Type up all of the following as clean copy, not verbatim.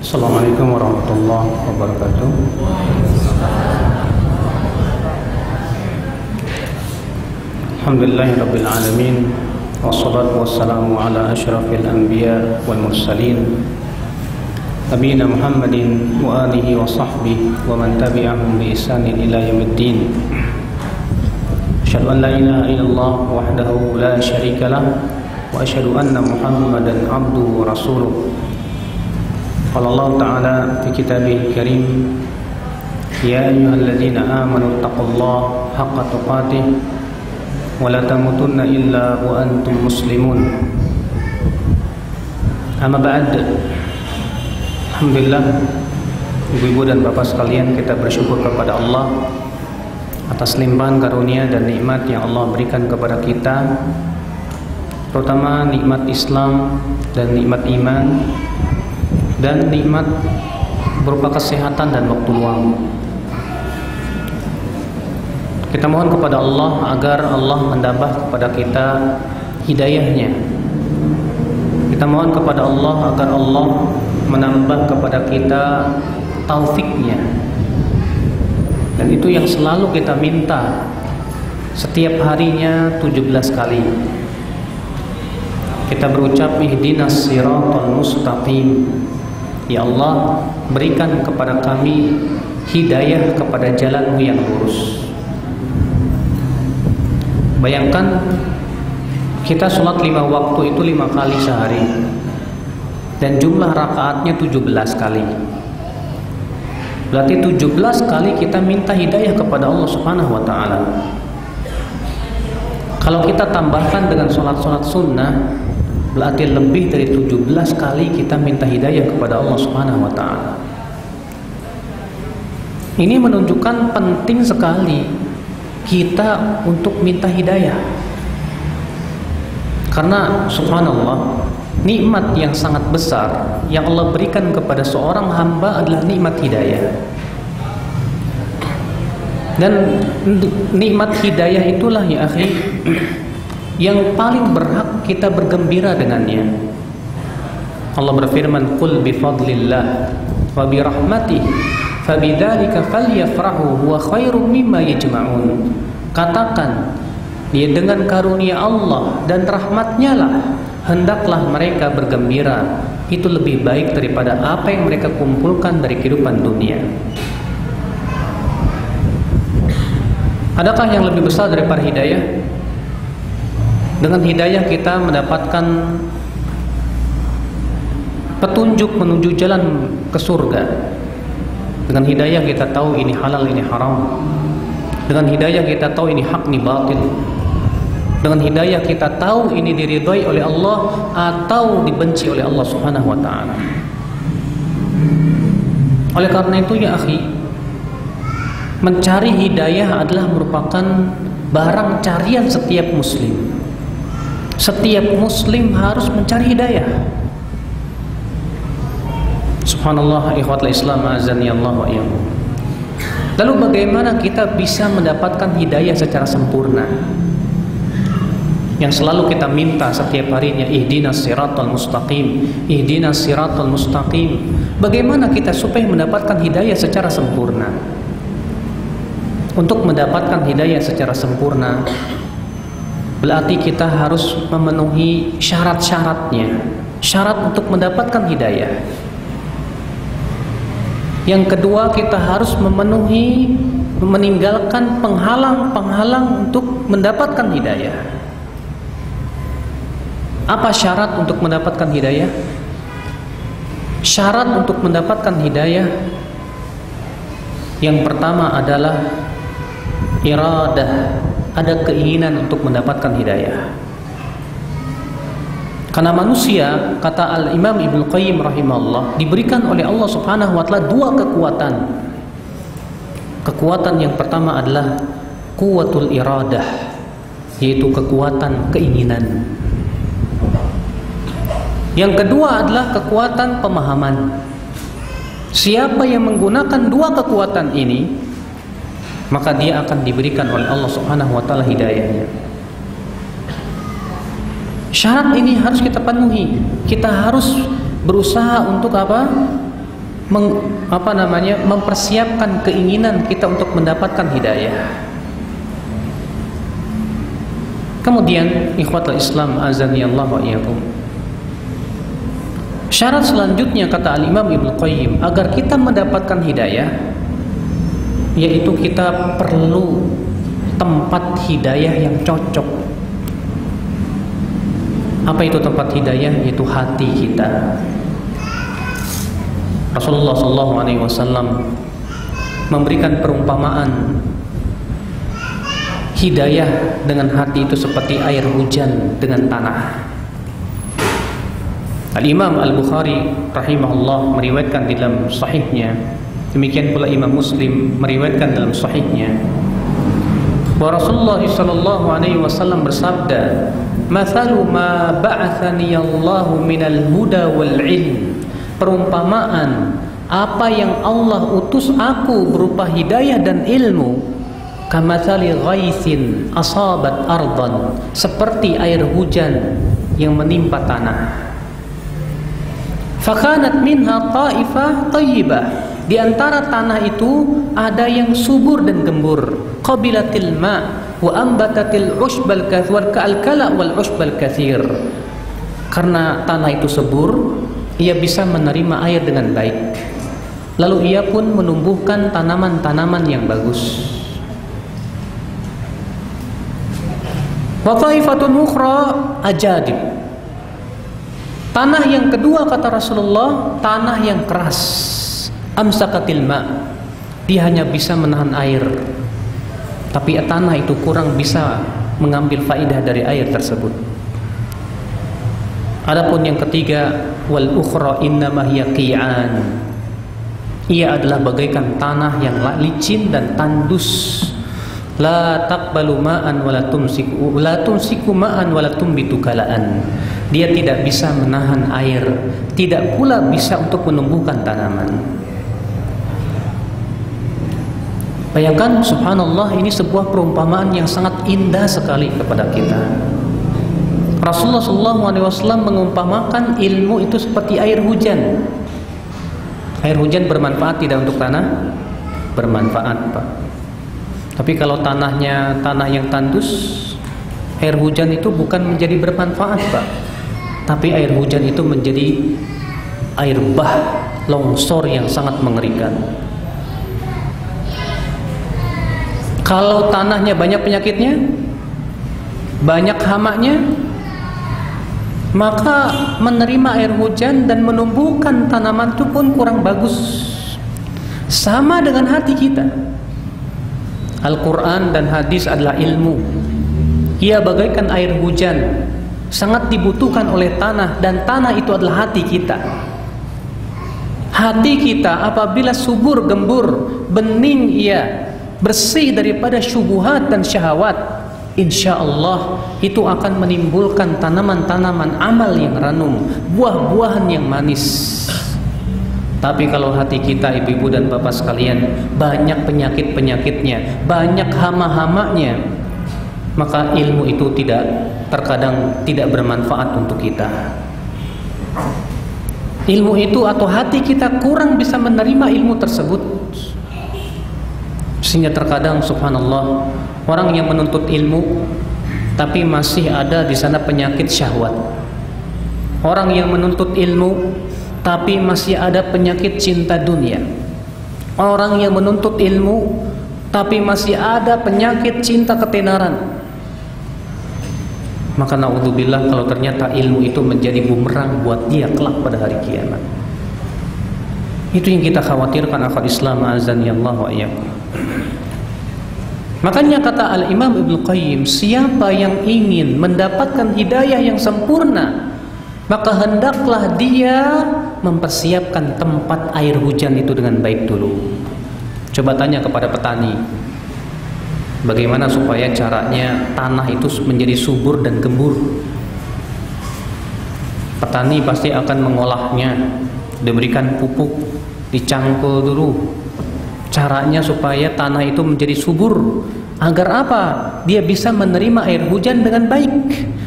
Assalamualaikum warahmatullahi wabarakatuh. Alhamdulillahirabbil alamin wassalatu wassalamu ala asyrafil anbiya wal mursalin nabiyina Muhammadin wa alihi wa sahbihi wa man tabi'ahum bi ihsanin ila yaumiddin. Asyhadu an la ilaha illallah wahdahu la syarika lah wa asyhadu anna Muhammadan abduhu wa rasuluh. Qala Allah Ta'ala fi kitabihil karim, ya ayyuhalladzina amanu taqullaha haqqa tuqatih wa la tamutunna illa wa antum muslimun. Amma ba'd. Alhamdulillah, ibu-ibu dan bapak sekalian, kita bersyukur kepada Allah atas limpahan karunia dan nikmat yang Allah berikan kepada kita, terutama nikmat Islam dan nikmat iman dan nikmat berupa kesehatan dan waktu luang. Kita mohon kepada Allah agar Allah menambah kepada kita hidayahnya. Kita mohon kepada Allah agar Allah menambah kepada kita taufiknya. Dan itu yang selalu kita minta setiap harinya 17 kali. Kita berucap ihdinas siratal mustaqim. Ya Allah, berikan kepada kami hidayah kepada jalan-Mu yang lurus. Bayangkan kita sholat 5 waktu itu 5 kali sehari, dan jumlah rakaatnya 17 kali. Berarti 17 kali kita minta hidayah kepada Allah Subhanahu wa Ta'ala. Kalau kita tambahkan dengan sholat-sholat sunnah, berarti lebih dari 17 kali kita minta hidayah kepada Allah Subhanahu wa Ta'ala. Ini menunjukkan penting sekali kita untuk minta hidayah. Karena subhanallah, nikmat yang sangat besar yang Allah berikan kepada seorang hamba adalah nikmat hidayah. Dan nikmat hidayah itulah ya akhi yang paling berhak kita bergembira dengannya. Allah berfirman, "Qul bi fadlillah wa bi rahmatihi fabidzalika falyafrahu huwa khairum mimma yajma'un." Katakan, ya dengan karunia Allah dan rahmatnya lah hendaklah mereka bergembira. Itu lebih baik daripada apa yang mereka kumpulkan dari kehidupan dunia. Adakah yang lebih besar daripada hidayah? Dengan hidayah kita mendapatkan petunjuk menuju jalan ke surga. Dengan hidayah kita tahu ini halal, ini haram. Dengan hidayah kita tahu ini hak, ini batil. Dengan hidayah kita tahu ini diridhai oleh Allah atau dibenci oleh Allah Subhanahu wa Ta'ala. Oleh karena itu ya akhi, mencari hidayah adalah merupakan barang carian setiap muslim. Setiap muslim harus mencari hidayah. Subhanallah, ikhwatul Islam, azani Allah wa iyyakum. Lalu bagaimana kita bisa mendapatkan hidayah secara sempurna? Yang selalu kita minta setiap harinya, ihdinas siratal mustaqim, ihdinas siratal mustaqim. Bagaimana kita supaya mendapatkan hidayah secara sempurna? Untuk mendapatkan hidayah secara sempurna, berarti kita harus memenuhi syarat-syaratnya. Syarat untuk mendapatkan hidayah. Yang kedua, kita harus meninggalkan penghalang-penghalang untuk mendapatkan hidayah. Apa syarat untuk mendapatkan hidayah? Syarat untuk mendapatkan hidayah yang pertama adalah iradah, ada keinginan untuk mendapatkan hidayah. Karena manusia, kata Al-Imam Ibnu Qayyim rahimahullah, diberikan oleh Allah Subhanahu wa Ta'ala 2 kekuatan. Kekuatan yang pertama adalah quwwatul iradah, yaitu kekuatan keinginan. Yang kedua adalah kekuatan pemahaman. Siapa yang menggunakan 2 kekuatan ini, maka dia akan diberikan oleh Allah Subhanahu wa Ta'ala hidayahnya. Syarat ini harus kita penuhi. Kita harus berusaha untuk apa? mempersiapkan keinginan kita untuk mendapatkan hidayah. Kemudian ikhwatul Islam azanillah wa iyyakum, syarat selanjutnya kata Al-Imam Ibnu Qayyim agar kita mendapatkan hidayah, yaitu kita perlu tempat hidayah yang cocok. Apa itu tempat hidayah? Yaitu hati kita. Rasulullah SAW memberikan perumpamaan hidayah dengan hati itu seperti air hujan dengan tanah. Al-Imam Al-Bukhari rahimahullah meriwayatkan di dalam sahihnya, demikian pula Imam Muslim meriwayatkan dalam sahihnya, bahwa Rasulullah SAW bersabda, "Mathalu ma ba'athani Allahu minal huda wal ilm." Perumpamaan apa yang Allah utus aku berupa hidayah dan ilmu, kamathali ghaithin asabat ardan, seperti air hujan yang menimpa tanah. Fakanat minha ta'ifah tayyibah, di antara tanah itu ada yang subur dan gembur. Qabilatil ma wa ambatatil ushbal kathir ka'al-kala wal ushbal kathir. Karena tanah itu subur, ia bisa menerima air dengan baik. Lalu ia pun menumbuhkan tanaman-tanaman yang bagus. Wa taifatun ukhra ajadib. Tanah yang kedua kata Rasulullah, tanah yang keras. Amsakatil ma, dia hanya bisa menahan air, tapi tanah itu kurang bisa mengambil faidah dari air tersebut. Adapun yang ketiga, wal ukhra innama hiya qi'an, ia adalah bagaikan tanah yang licin dan tandus. La taqbalu ma'an wa la tumsiku ma'an wa la tumbitu kala'an. Dia tidak bisa menahan air, tidak pula bisa untuk menumbuhkan tanaman. Bayangkan, subhanallah, ini sebuah perumpamaan yang sangat indah sekali kepada kita. Rasulullah SAW mengumpamakan ilmu itu seperti air hujan. Air hujan bermanfaat tidak untuk tanah? Bermanfaat, Pak. Tapi kalau tanahnya tanah yang tandus, air hujan itu bukan menjadi bermanfaat, Pak. Tapi air hujan itu menjadi air bah, longsor yang sangat mengerikan. Kalau tanahnya banyak penyakitnya, banyak hamanya, maka menerima air hujan dan menumbuhkan tanaman itu pun kurang bagus. Sama dengan hati kita. Al-Quran dan hadis adalah ilmu. Ia bagaikan air hujan, sangat dibutuhkan oleh tanah, dan tanah itu adalah hati kita. Hati kita apabila subur, gembur, bening, ia bersih daripada syubhat dan syahwat, insya Allah itu akan menimbulkan tanaman-tanaman amal yang ranum, buah-buahan yang manis. Tapi kalau hati kita, ibu-ibu dan bapak sekalian, banyak penyakit-penyakitnya, banyak hama-hamanya, maka ilmu itu terkadang tidak bermanfaat untuk kita. Ilmu itu atau hati kita kurang bisa menerima ilmu tersebut, sehingga terkadang subhanallah, orang yang menuntut ilmu tapi masih ada di sana penyakit syahwat. Orang yang menuntut ilmu tapi masih ada penyakit cinta dunia. Orang yang menuntut ilmu tapi masih ada penyakit cinta ketenaran. Maka naudzubillah kalau ternyata ilmu itu menjadi bumerang buat dia kelak pada hari kiamat. Itu yang kita khawatirkan, akhwat Islam azan ya Allah wa iyyakum. Makanya kata Al-Imam Ibnu Qayyim, siapa yang ingin mendapatkan hidayah yang sempurna, maka hendaklah dia mempersiapkan tempat air hujan itu dengan baik dulu. Coba tanya kepada petani, bagaimana supaya caranya tanah itu menjadi subur dan gembur. Petani pasti akan mengolahnya, diberikan pupuk, dicangkul dulu. Caranya supaya tanah itu menjadi subur, Agar apa? Dia bisa menerima air hujan dengan baik.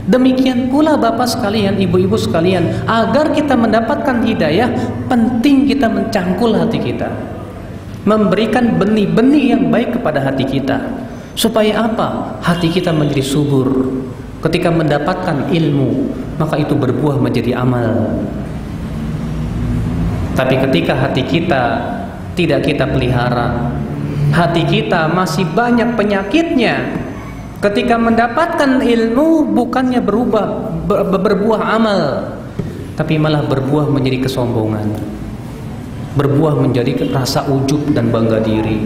Demikian pula Bapak sekalian, ibu-ibu sekalian, agar kita mendapatkan hidayah, penting kita mencangkul hati kita, memberikan benih-benih yang baik kepada hati kita. Supaya apa? Hati kita menjadi subur. Ketika mendapatkan ilmu, maka itu berbuah menjadi amal. Tapi ketika hati kita tidak kita pelihara, hati kita masih banyak penyakitnya, ketika mendapatkan ilmu bukannya berbuah amal, tapi malah berbuah menjadi kesombongan, berbuah menjadi rasa ujub dan bangga diri.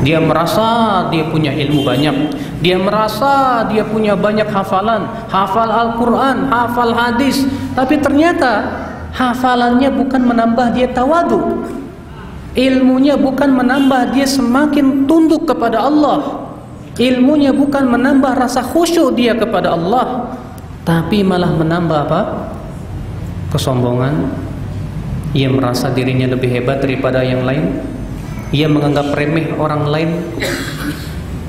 Dia merasa dia punya ilmu banyak, dia merasa dia punya banyak hafalan, hafal Al-Quran, hafal hadis, tapi ternyata hafalannya bukan menambah dia tawadu, ilmunya bukan menambah dia semakin tunduk kepada Allah, ilmunya bukan menambah rasa khusyuk dia kepada Allah, tapi malah menambah apa? Kesombongan. Ia merasa dirinya lebih hebat daripada yang lain, ia menganggap remeh orang lain.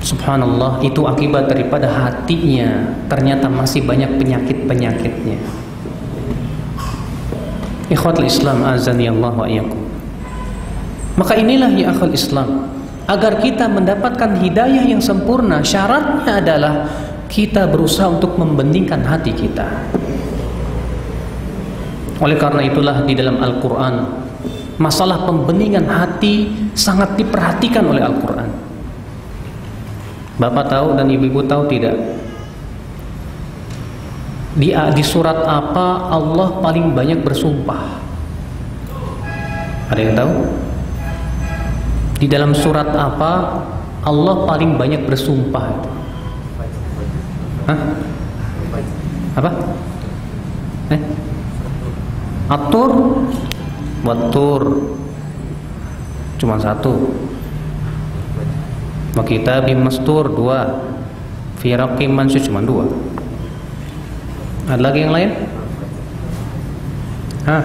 Subhanallah, itu akibat daripada hatinya ternyata masih banyak penyakit-penyakitnya. Ikhwatul Islam azani Allah wa iyyakum. Maka inilah ya akhul Islam, agar kita mendapatkan hidayah yang sempurna, syaratnya adalah kita berusaha untuk membeningkan hati kita. Oleh karena itulah di dalam Al-Quran, masalah pembeningan hati sangat diperhatikan oleh Al-Quran. Bapak tahu dan ibu-ibu tahu tidak? Di surat apa Allah paling banyak bersumpah? Ada yang tahu? Di dalam surat apa Allah paling banyak bersumpah? Hah? Apa? At-Tur, Wat-Tur, cuma satu. Wa kitabim mastur, dua. Fi raqim mansur, cuma dua. Ada lagi yang lain? Hah?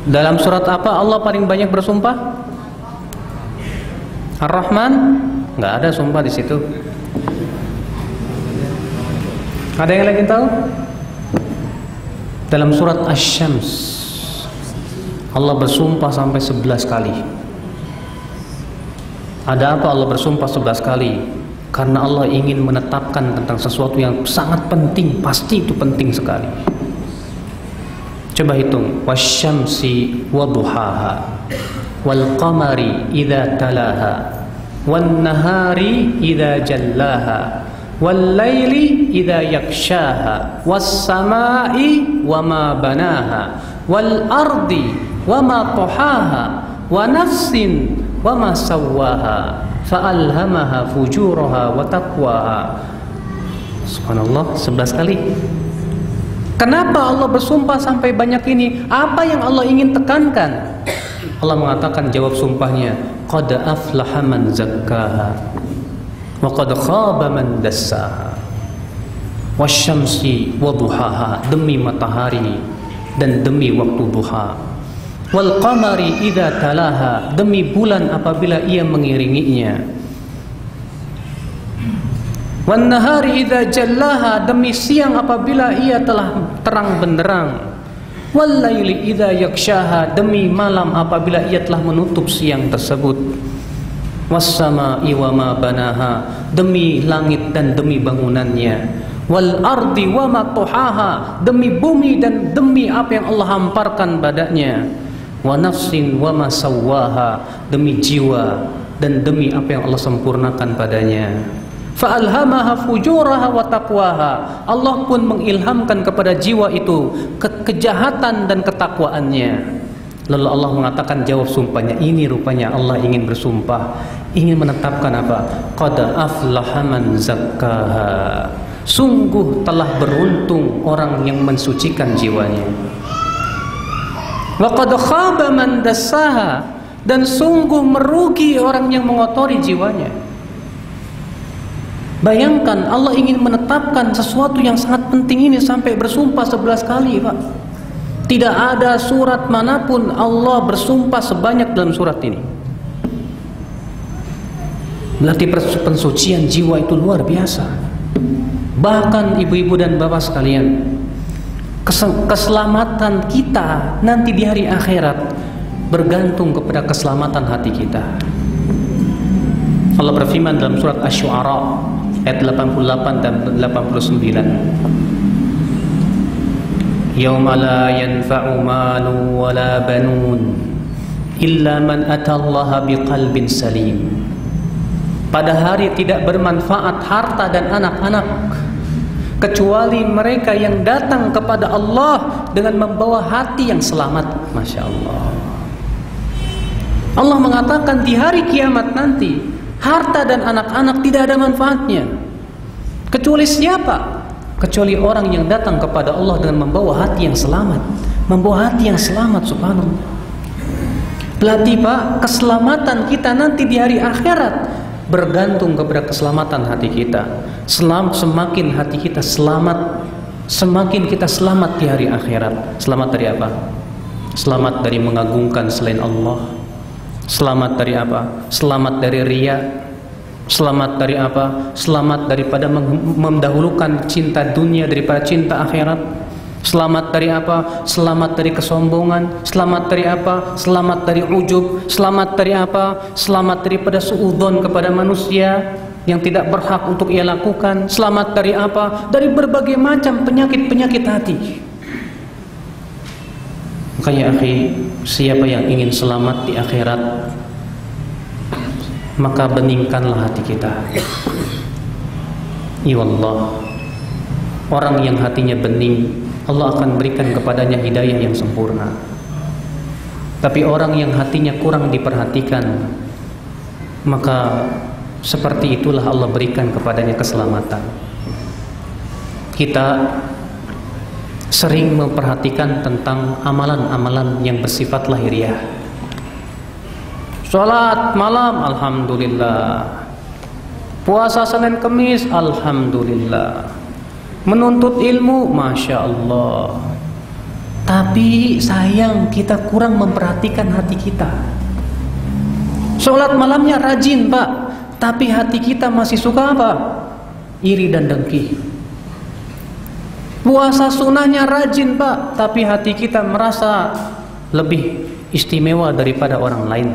Dalam surat apa Allah paling banyak bersumpah? Ar-Rahman? Nggak ada sumpah di situ. Ada yang lagi tahu? Dalam surat Asy-Syams Allah bersumpah sampai 11 kali. Ada apa Allah bersumpah 11 kali? Karena Allah ingin menetapkan tentang sesuatu yang sangat penting. Pasti itu penting sekali. Coba hitung. Wasyamsi waduhaha, wal qamari idza talaha, wan nahari idza jallaha, wal laili idza yakshaha, was samai wama banaha, wal ardi wama tahaha, wa nafsin wama sawwaha, fa'alhamaha fujuraha wa taqwaha. Subhanallah, 11 kali. Kenapa Allah bersumpah sampai banyak ini? Apa yang Allah ingin tekankan? Allah mengatakan jawab sumpahnya, qad aflaha man zakkaha wa qad khaba man dassaha, wasyamsi waduhaha, demi matahari dan demi waktu duha, wal qamari idza talaha, demi bulan apabila ia mengiringinya, wan nahari idza jallaha, demi siang apabila ia telah terang benderang, wal laili idza yakshaha, demi malam apabila ia telah menutup siang tersebut, was samai wa ma banaha, demi langit dan demi bangunannya, wal ardi wa ma tuhaha, demi bumi dan demi apa yang Allah hamparkan badannya, wa nafsin wa ma sawwaha, demi jiwa dan demi apa yang Allah sempurnakan padanya. Fa'alhamaha fujuraha wa taqwaha, Allah pun mengilhamkan kepada jiwa itu kejahatan dan ketakwaannya. Lalu Allah mengatakan jawab sumpahnya. Ini rupanya Allah ingin bersumpah, ingin menetapkan apa? Qad aflaha man zakkaha, sungguh telah beruntung orang yang mensucikan jiwanya. Wa qad khaba man dassaha, dan sungguh merugi orang yang mengotori jiwanya. Bayangkan Allah ingin menetapkan sesuatu yang sangat penting ini sampai bersumpah 11 kali, Pak. Tidak ada surat manapun Allah bersumpah sebanyak dalam surat ini. Berarti pensucian jiwa itu luar biasa. Bahkan ibu-ibu dan bapak sekalian, keselamatan kita nanti di hari akhirat bergantung kepada keselamatan hati kita. Allah berfirman dalam surat Asy-Syu'ara ayat 88 dan 89. Yauma la yanfa'u malu wala banun illa man atallaha biqalbin salim. Pada hari tidak bermanfaat harta dan anak-anak kecuali mereka yang datang kepada Allah dengan membawa hati yang selamat. Masya Allah. Allah mengatakan di hari kiamat nanti harta dan anak-anak tidak ada manfaatnya. Kecuali siapa? Kecuali orang yang datang kepada Allah dengan membawa hati yang selamat. Membawa hati yang selamat, subhanallah. Berarti Pak, keselamatan kita nanti di hari akhirat bergantung kepada keselamatan hati kita. Semakin hati kita selamat, semakin kita selamat di hari akhirat. Selamat dari apa? Selamat dari mengagungkan selain Allah. Selamat dari apa? Selamat dari riya. Selamat dari apa? Selamat daripada mendahulukan cinta dunia daripada cinta akhirat. Selamat dari apa? Selamat dari kesombongan. Selamat dari apa? Selamat dari ujub. Selamat dari apa? Selamat daripada suudzon kepada manusia yang tidak berhak untuk ia lakukan. Selamat dari apa? Dari berbagai macam penyakit-penyakit hati. Makanya akhi, siapa yang ingin selamat di akhirat, maka beningkanlah hati kita. Ya Allah, orang yang hatinya bening, Allah akan berikan kepadanya hidayah yang sempurna. Tapi orang yang hatinya kurang diperhatikan, maka seperti itulah Allah berikan kepadanya keselamatan. Kita sering memperhatikan tentang amalan-amalan yang bersifat lahiriah. Salat malam, alhamdulillah. Puasa Senin Kemis, alhamdulillah. Menuntut ilmu, masya Allah. Tapi sayang kita kurang memperhatikan hati kita. Sholat malamnya rajin Pak, tapi hati kita masih suka apa? Iri dan dengki. Puasa sunnahnya rajin Pak, tapi hati kita merasa lebih istimewa daripada orang lain.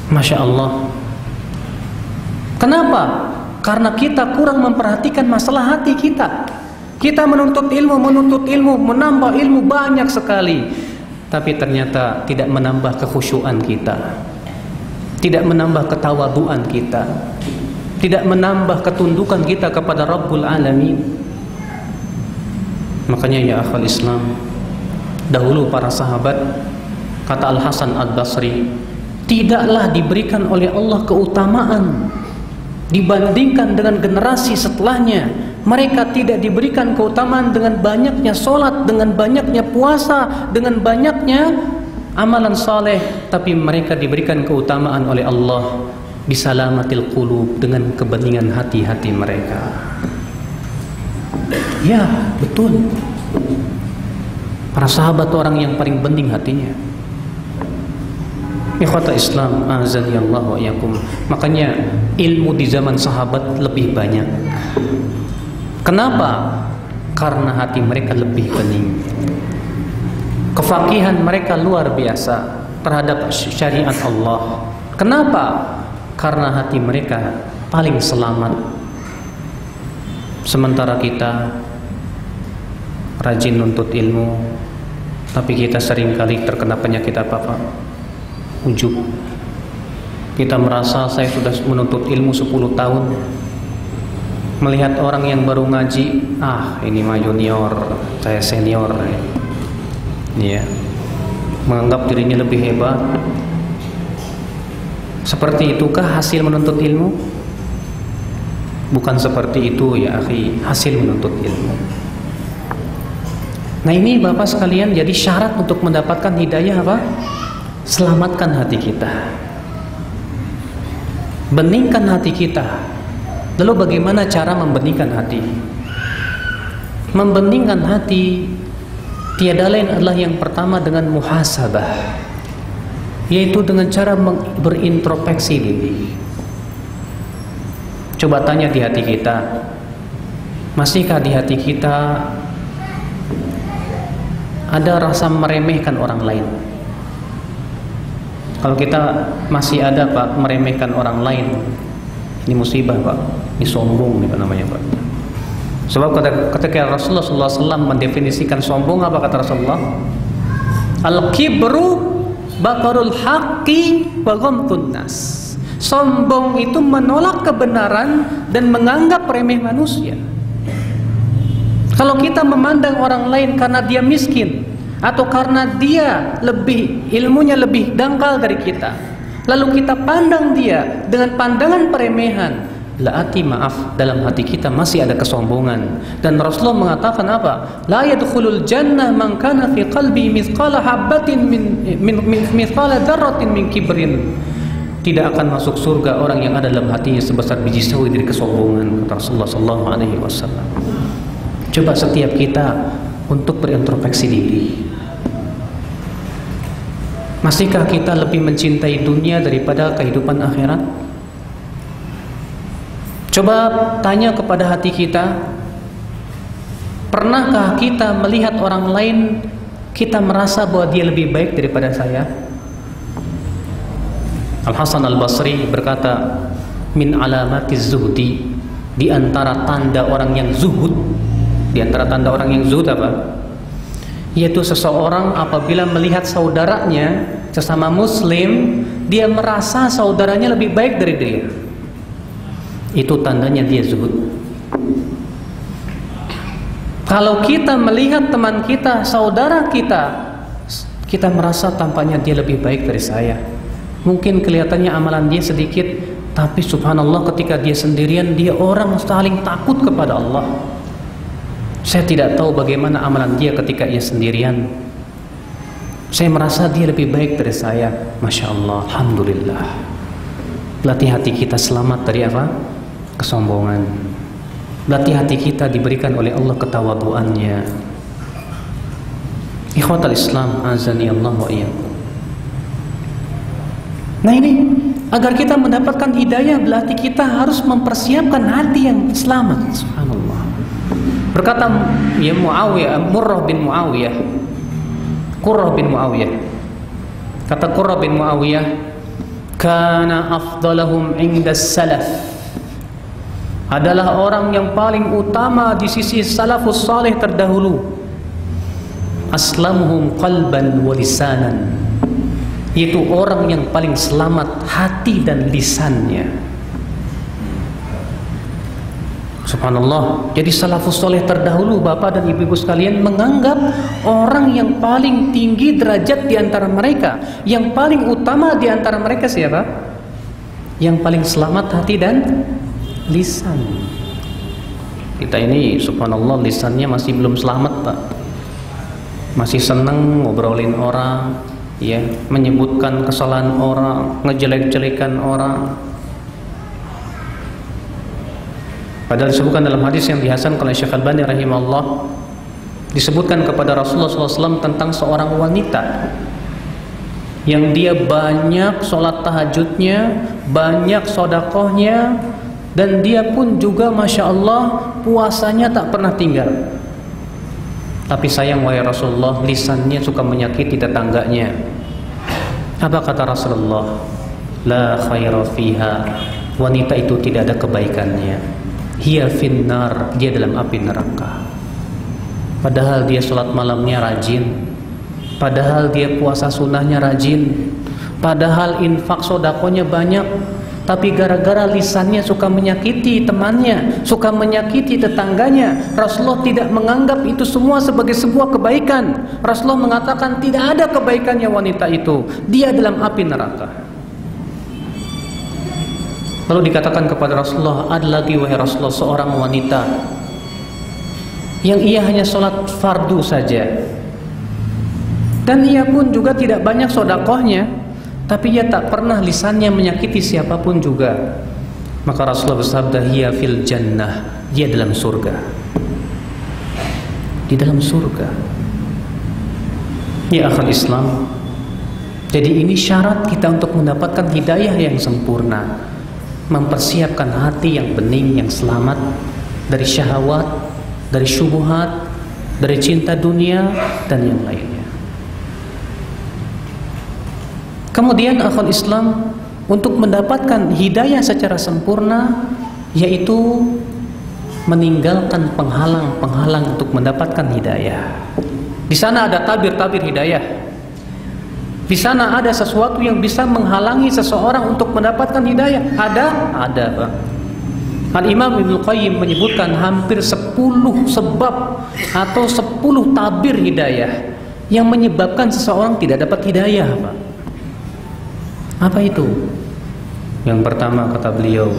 Masya Allah. Kenapa? Karena kita kurang memperhatikan masalah hati kita. Kita menuntut ilmu, menambah ilmu banyak sekali, tapi ternyata tidak menambah kekhusyuan kita, tidak menambah ketawaduan kita, tidak menambah ketundukan kita kepada Rabbul Alamin. Makanya ya akhal Islam, dahulu para sahabat, kata Al-Hasan Al-Basri, tidaklah diberikan oleh Allah keutamaan dibandingkan dengan generasi setelahnya. Mereka tidak diberikan keutamaan dengan banyaknya sholat, dengan banyaknya puasa, dengan banyaknya amalan saleh, tapi mereka diberikan keutamaan oleh Allah bisalamatil qulub, dengan kebeningan hati-hati mereka. Ya, betul. Para sahabat orang yang paling bening hatinya. Ikhwata Islam, azanillahu wa iyyakum. Makanya ilmu di zaman sahabat lebih banyak. Kenapa? Karena hati mereka lebih bening. Kefakihan mereka luar biasa terhadap syariat Allah. Kenapa? Karena hati mereka paling selamat. Sementara kita rajin nuntut ilmu, tapi kita seringkali terkena penyakit apa Pak? Ujub. Kita merasa saya sudah menuntut ilmu 10 tahun, melihat orang yang baru ngaji, ini mah junior, saya senior, ya, menganggap dirinya lebih hebat. Seperti itukah hasil menuntut ilmu? Bukan seperti itu ya akhi, hasil menuntut ilmu. Nah ini Bapak sekalian, jadi syarat untuk mendapatkan hidayah apa? Selamatkan hati kita, beningkan hati kita. Lalu bagaimana cara membeningkan hati? Membeningkan hati tiada lain adalah yang pertama dengan muhasabah. yaitu dengan cara berintrospeksi diri. Coba tanya di hati kita, masihkah di hati kita ada rasa meremehkan orang lain? Kalau kita masih ada Pak meremehkan orang lain, ini musibah Pak, ini sombong nih Pak namanya Pak. Sebab ketika Rasulullah SAW mendefinisikan sombong, apa kata Rasulullah? Al-kibru batarul haqqi wa ghamtun nas. Sombong itu menolak kebenaran dan menganggap remeh manusia. Kalau kita memandang orang lain karena dia miskin atau karena dia ilmunya lebih dangkal dari kita, lalu kita pandang dia dengan pandangan peremehan, laati maaf, dalam hati kita masih ada kesombongan. Dan Rasulullah mengatakan apa? La yadkhulul jannah man kana fi qalbi mithqala habatin min mithqala dzarratin min kibrin. Tidak akan masuk surga orang yang ada dalam hatinya sebesar biji sawi dari kesombongan, kata Rasulullah sallallahu alaihi wasallam. Coba setiap kita untuk berintrospeksi diri. Masihkah kita lebih mencintai dunia daripada kehidupan akhirat? Coba tanya kepada hati kita, pernahkah kita melihat orang lain, kita merasa bahwa dia lebih baik daripada saya? Al-Hasan Al-Basri berkata, min alamatiz zuhdi, di antara tanda orang yang zuhud, di antara tanda orang yang zuhud apa? Yaitu seseorang apabila melihat saudaranya sesama muslim, dia merasa saudaranya lebih baik dari dia. Itu tandanya dia zuhud. Kalau kita melihat teman kita, saudara kita, kita merasa tampaknya dia lebih baik dari saya. Mungkin kelihatannya amalan dia sedikit, tapi subhanallah ketika dia sendirian, dia orang saling takut kepada Allah. Saya tidak tahu bagaimana amalan dia ketika ia sendirian. Saya merasa dia lebih baik dari saya. Masya Allah, alhamdulillah. Berarti hati kita selamat dari apa? Kesombongan. Berarti hati kita diberikan oleh Allah ketawaduannya. Ikhwatal Islam, azani Allah wa iyyakum. Nah ini, agar kita mendapatkan hidayah, berarti kita harus mempersiapkan hati yang selamat. Subhanallah. Berkata ya Qurrah bin Muawiyah, kata Qurrah bin Muawiyah, kana afdalahum indas salaf, adalah orang yang paling utama di sisi salafus salih terdahulu, aslamuhum qalban wa lisanan, yaitu orang yang paling selamat hati dan lisannya. Subhanallah. Jadi salafus soleh terdahulu, bapak dan ibu-ibu sekalian, menganggap orang yang paling tinggi derajat di antara mereka, yang paling utama di antara mereka siapa? Yang paling selamat hati dan lisan. Kita ini subhanallah lisannya masih belum selamat Pak. Masih senang ngobrolin orang, ya, menyebutkan kesalahan orang, ngejelek-jelekan orang. Padahal disebutkan dalam hadis yang dihasankan oleh Syekh Al-Albani rahimahullah, disebutkan kepada Rasulullah SAW tentang seorang wanita yang dia banyak sholat tahajudnya, banyak sodakohnya, dan dia pun juga Masya Allah puasanya tak pernah tinggal. Tapi sayang wahai Rasulullah, lisannya suka menyakiti tetangganya. Apa kata Rasulullah? La khaira fiha, wanita itu tidak ada kebaikannya. Hiya finnar, dia dalam api neraka. Padahal dia sholat malamnya rajin, padahal dia puasa sunnahnya rajin, padahal infak sodakonya banyak, tapi gara-gara lisannya suka menyakiti temannya, suka menyakiti tetangganya, Rasulullah tidak menganggap itu semua sebagai sebuah kebaikan. Rasulullah mengatakan tidak ada kebaikannya wanita itu, dia dalam api neraka. Lalu dikatakan kepada Rasulullah, ada lagi wahai Rasulullah seorang wanita yang ia hanya sholat fardu saja, dan ia pun juga tidak banyak sodakohnya, tapi ia tak pernah lisannya menyakiti siapapun juga. Maka Rasulullah bersabda, hiya fil jannah, dia dalam surga. Di dalam surga. Ya akhal Islam, Jadi ini syarat kita untuk mendapatkan hidayah yang sempurna, mempersiapkan hati yang bening, yang selamat dari syahwat, dari syubhat, dari cinta dunia dan yang lainnya. Kemudian akhul Islam, untuk mendapatkan hidayah secara sempurna, yaitu meninggalkan penghalang-penghalang untuk mendapatkan hidayah. Di sana ada tabir-tabir hidayah. Di sana ada sesuatu yang bisa menghalangi seseorang untuk mendapatkan hidayah. Ada, Pak. Al-Imam Ibnu Qayyim menyebutkan hampir 10 sebab atau 10 tabir hidayah yang menyebabkan seseorang tidak dapat hidayah, Pak. Apa itu? Yang pertama kata beliau,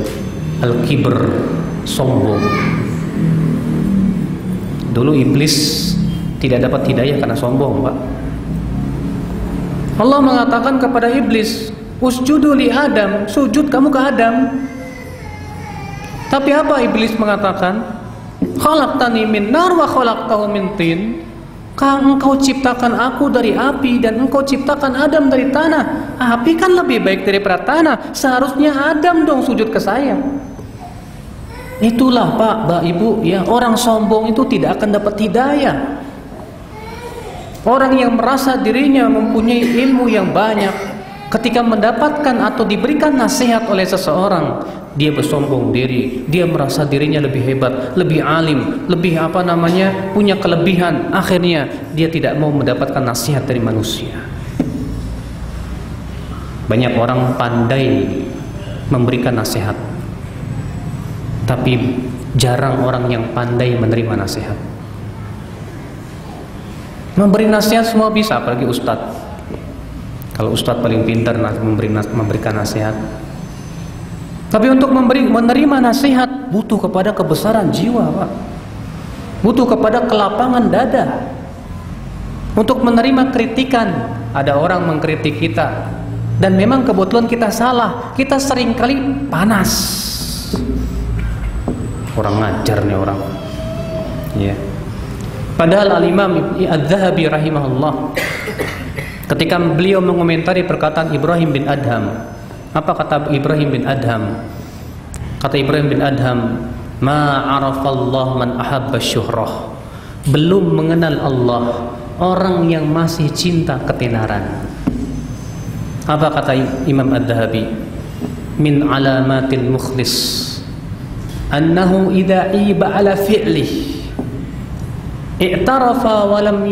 al-kibr, sombong. Dulu iblis tidak dapat hidayah karena sombong, Pak. Allah mengatakan kepada iblis, usjudu li Adam, sujud kamu ke Adam. Tapi apa iblis mengatakan? Khalaqtani min nar wa khalaqtahu min tin. Engkau ciptakan aku dari api dan engkau ciptakan Adam dari tanah. Api kan lebih baik daripada tanah. Seharusnya Adam dong sujud ke saya. Itulah Pak, Mbak, Ibu, ya, orang sombong itu tidak akan dapat hidayah. Orang yang merasa dirinya mempunyai ilmu yang banyak, ketika mendapatkan atau diberikan nasihat oleh seseorang, dia bersombong diri, dia merasa dirinya lebih hebat, lebih alim, lebih punya kelebihan. Akhirnya dia tidak mau mendapatkan nasihat dari manusia. Banyak orang pandai memberikan nasihat, tapi jarang orang yang pandai menerima nasihat. Memberi nasihat semua bisa, apalagi ustadz. Kalau ustadz paling pintar memberikan nasihat. Tapi untuk menerima nasihat butuh kepada kebesaran jiwa, Pak. Butuh kepada kelapangan dada. Untuk menerima kritikan, ada orang mengkritik kita dan memang kebetulan kita salah, kita seringkali panas. Kurang ngajar nih orang. Ya. Padahal Al-Imam Adz-Dzahabi rahimahullah, ketika beliau mengomentari perkataan Ibrahim bin Adham, apa kata Ibrahim bin Adham? Kata Ibrahim bin Adham, ma arafallah man ahabba syuhrah. Belum mengenal Allah orang yang masih cinta ketenaran. Apa kata Imam Adz-Dzahabi? Min alamatil mukhlis annahu idza iba ala fi'lihi i'tarafa walam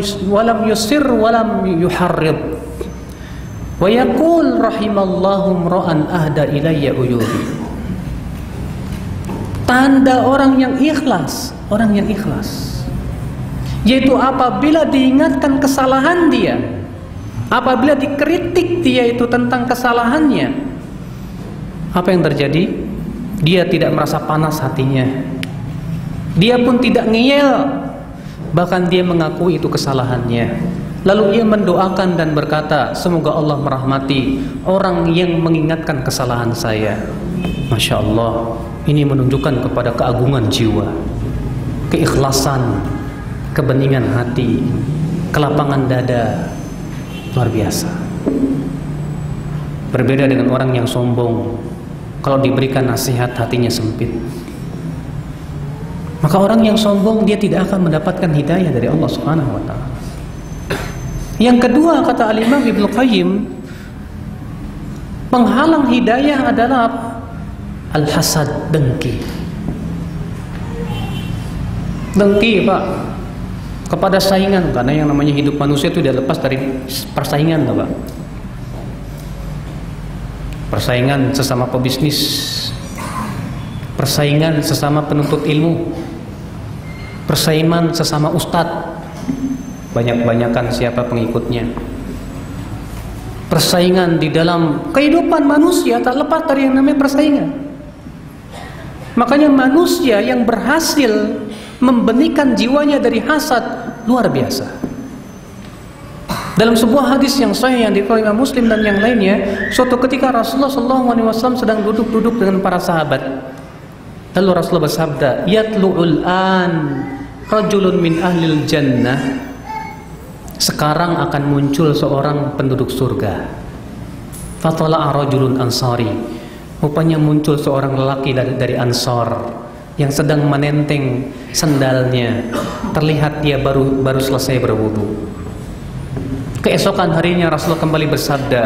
yusir walam yuharrid wa yaqul rahimallahu imra'an ahda ilayya uyubi. Tanda orang yang ikhlas, yaitu apabila diingatkan kesalahan dia, apabila dikritik dia itu tentang kesalahannya, apa yang terjadi? Dia tidak merasa panas hatinya, dia pun tidak ngeyel, bahkan dia mengakui itu kesalahannya. Lalu ia mendoakan dan berkata, semoga Allah merahmati orang yang mengingatkan kesalahan saya. Masya Allah, ini menunjukkan kepada keagungan jiwa, keikhlasan, kebeningan hati, kelapangan dada, luar biasa. Berbeda dengan orang yang sombong, kalau diberikan nasihat hatinya sempit. Maka orang yang sombong dia tidak akan mendapatkan hidayah dari Allah Subhanahu wa taala. Yang kedua kata Al-Imam Ibnu Qayyim, penghalang hidayah adalah al-hasad, dengki. Dengki, Pak, kepada saingan, karena yang namanya hidup manusia itu tidak lepas dari persaingan, Pak. Persaingan sesama pebisnis, persaingan sesama penuntut ilmu, persaingan sesama ustadz, banyak-banyakan siapa pengikutnya. Persaingan di dalam kehidupan manusia tak lepas dari yang namanya persaingan. Makanya manusia yang berhasil membenihkan jiwanya dari hasad luar biasa. Dalam sebuah hadis yang sahih yang diriwayatkan Imam Muslim dan yang lainnya, suatu ketika Rasulullah SAW sedang duduk-duduk dengan para sahabat. Lalu Rasulullah bersabda, "Yatlu'ul an rajulun min ahlil jannah." Sekarang akan muncul seorang penduduk surga. Fatala'a rajulun ansari. Rupanya muncul seorang lelaki dari Ansar yang sedang menenteng sendalnya. Terlihat dia baru selesai berwudu. Keesokan harinya Rasulullah kembali bersabda,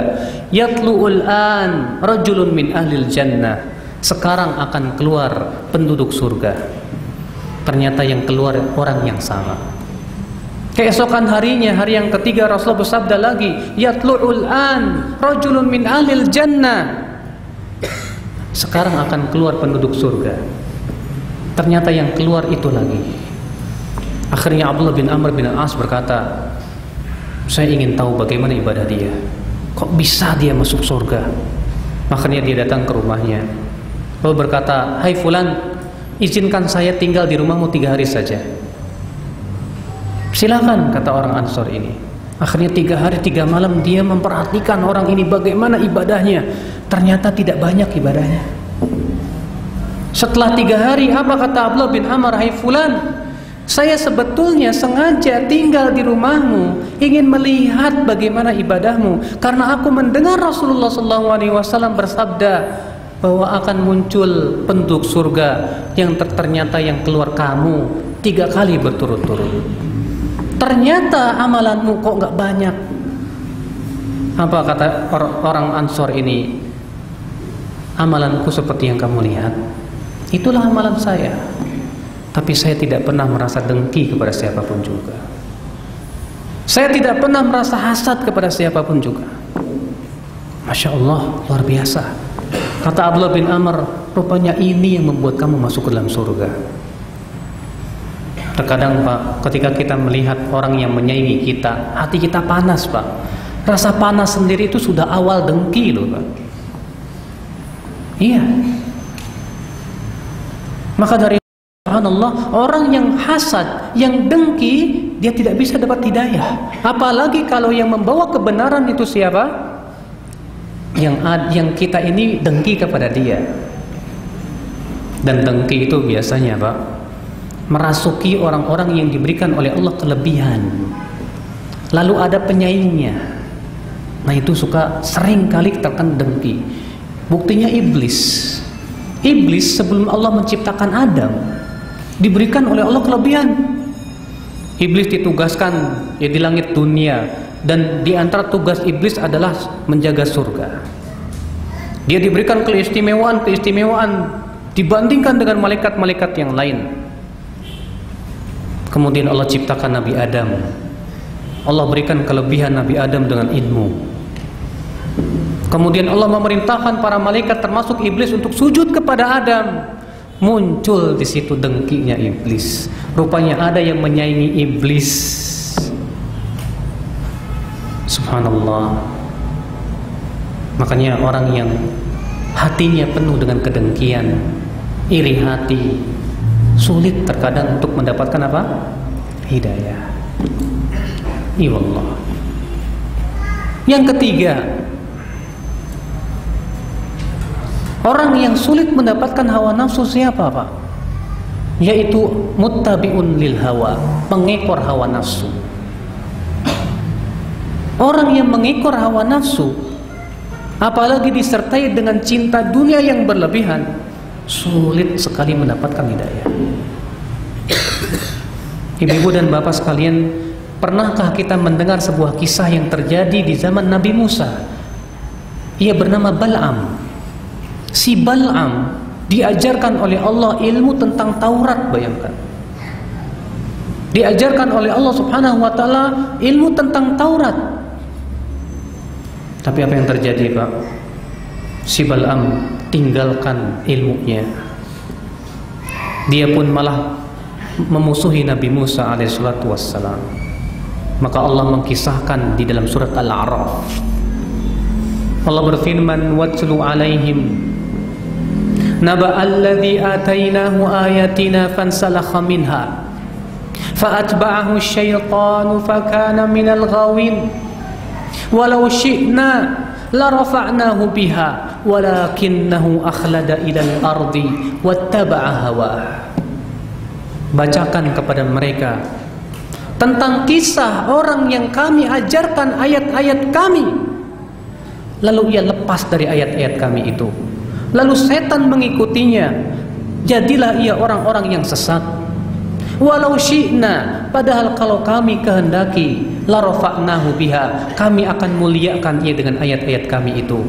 "Yatlu'ul an rajulun min ahlil jannah." Sekarang akan keluar penduduk surga. Ternyata yang keluar orang yang sama. Keesokan harinya, hari yang ketiga, Rasulullah bersabda lagi, "Yatlu'ul an rajulun min ahlil jannah." Sekarang akan keluar penduduk surga. Ternyata yang keluar itu lagi. Akhirnya Abdullah bin Amr bin As berkata, "Saya ingin tahu bagaimana ibadah dia. Kok bisa dia masuk surga?" Makanya dia datang ke rumahnya, lalu berkata, "Hai fulan, izinkan saya tinggal di rumahmu 3 hari saja." "Silakan," kata orang Ansor ini. Akhirnya 3 hari 3 malam dia memperhatikan orang ini bagaimana ibadahnya. Ternyata tidak banyak ibadahnya. Setelah 3 hari, apa kata Abdullah bin Amr? "Hai fulan, saya sebetulnya sengaja tinggal di rumahmu, ingin melihat bagaimana ibadahmu, karena aku mendengar Rasulullah SAW bersabda bahwa akan muncul penduduk surga yang ternyata yang keluar kamu 3 kali berturut-turut. Ternyata amalanmu kok nggak banyak." Apa kata orang Ansor ini? "Amalanku seperti yang kamu lihat, itulah amalan saya. Tapi saya tidak pernah merasa dengki kepada siapapun juga. Saya tidak pernah merasa hasad kepada siapapun juga." Masya Allah, luar biasa. Kata Abdullah bin Amr, rupanya ini yang membuat kamu masuk ke dalam surga. Terkadang Pak, ketika kita melihat orang yang menyaingi kita, hati kita panas Pak. Rasa panas sendiri itu sudah awal dengki loh Pak. Iya. Maka dari subhanallah, orang yang hasad, yang dengki, dia tidak bisa dapat hidayah. Apalagi kalau yang membawa kebenaran itu siapa? Yang kita ini dengki kepada dia. Dan dengki itu biasanya Pak, merasuki orang-orang yang diberikan oleh Allah kelebihan, lalu ada penyaingnya. Nah itu suka sering kali terkena dengki. Buktinya iblis. Iblis sebelum Allah menciptakan Adam, diberikan oleh Allah kelebihan. Iblis ditugaskan di langit dunia, dan di antara tugas iblis adalah menjaga surga. Dia diberikan keistimewaan dibandingkan dengan malaikat-malaikat yang lain. Kemudian Allah ciptakan Nabi Adam. Allah berikan kelebihan Nabi Adam dengan ilmu. Kemudian Allah memerintahkan para malaikat termasuk iblis untuk sujud kepada Adam. Muncul di situ dengkinya iblis. Rupanya ada yang menyaingi iblis. Subhanallah. Makanya orang yang hatinya penuh dengan kedengkian, iri hati, sulit terkadang untuk mendapatkan apa? Hidayah. Iwallah. Yang ketiga, orang yang sulit mendapatkan hawa nafsu siapa Pak? Yaitu muttabi'un lil hawa, pengekor hawa nafsu. Orang yang mengekor hawa nafsu, apalagi disertai dengan cinta dunia yang berlebihan, sulit sekali mendapatkan hidayah. Ibu-ibu dan bapak sekalian, pernahkah kita mendengar sebuah kisah yang terjadi di zaman Nabi Musa? Ia bernama Bal'am. Si Bal'am diajarkan oleh Allah ilmu tentang Taurat, bayangkan. Diajarkan oleh Allah Subhanahu wa taala ilmu tentang Taurat. Tapi apa yang terjadi Pak? Si Bal'am tinggalkan ilmunya. Dia pun malah memusuhi Nabi Musa alaihissalatu wassalam. Maka Allah mengkisahkan di dalam surat Al-A'raf. Allah berfirman, "Watlu alaihim naba'al ladzi atainahu ayatina fansalakha minha fa'atba'ahu asyaitanu fakana minal ghawin walau syi'na larafa'nahu biha walakinnahu akhlada ilal ardi wattaba'a hawa." Bacakan kepada mereka tentang kisah orang yang kami ajarkan ayat-ayat kami, lalu ia lepas dari ayat-ayat kami itu. Lalu setan mengikutinya, jadilah ia orang-orang yang sesat. Walau syi'na, padahal kalau kami kehendaki, la rafa'nahu biha, kami akan muliakan ia dengan ayat-ayat kami itu.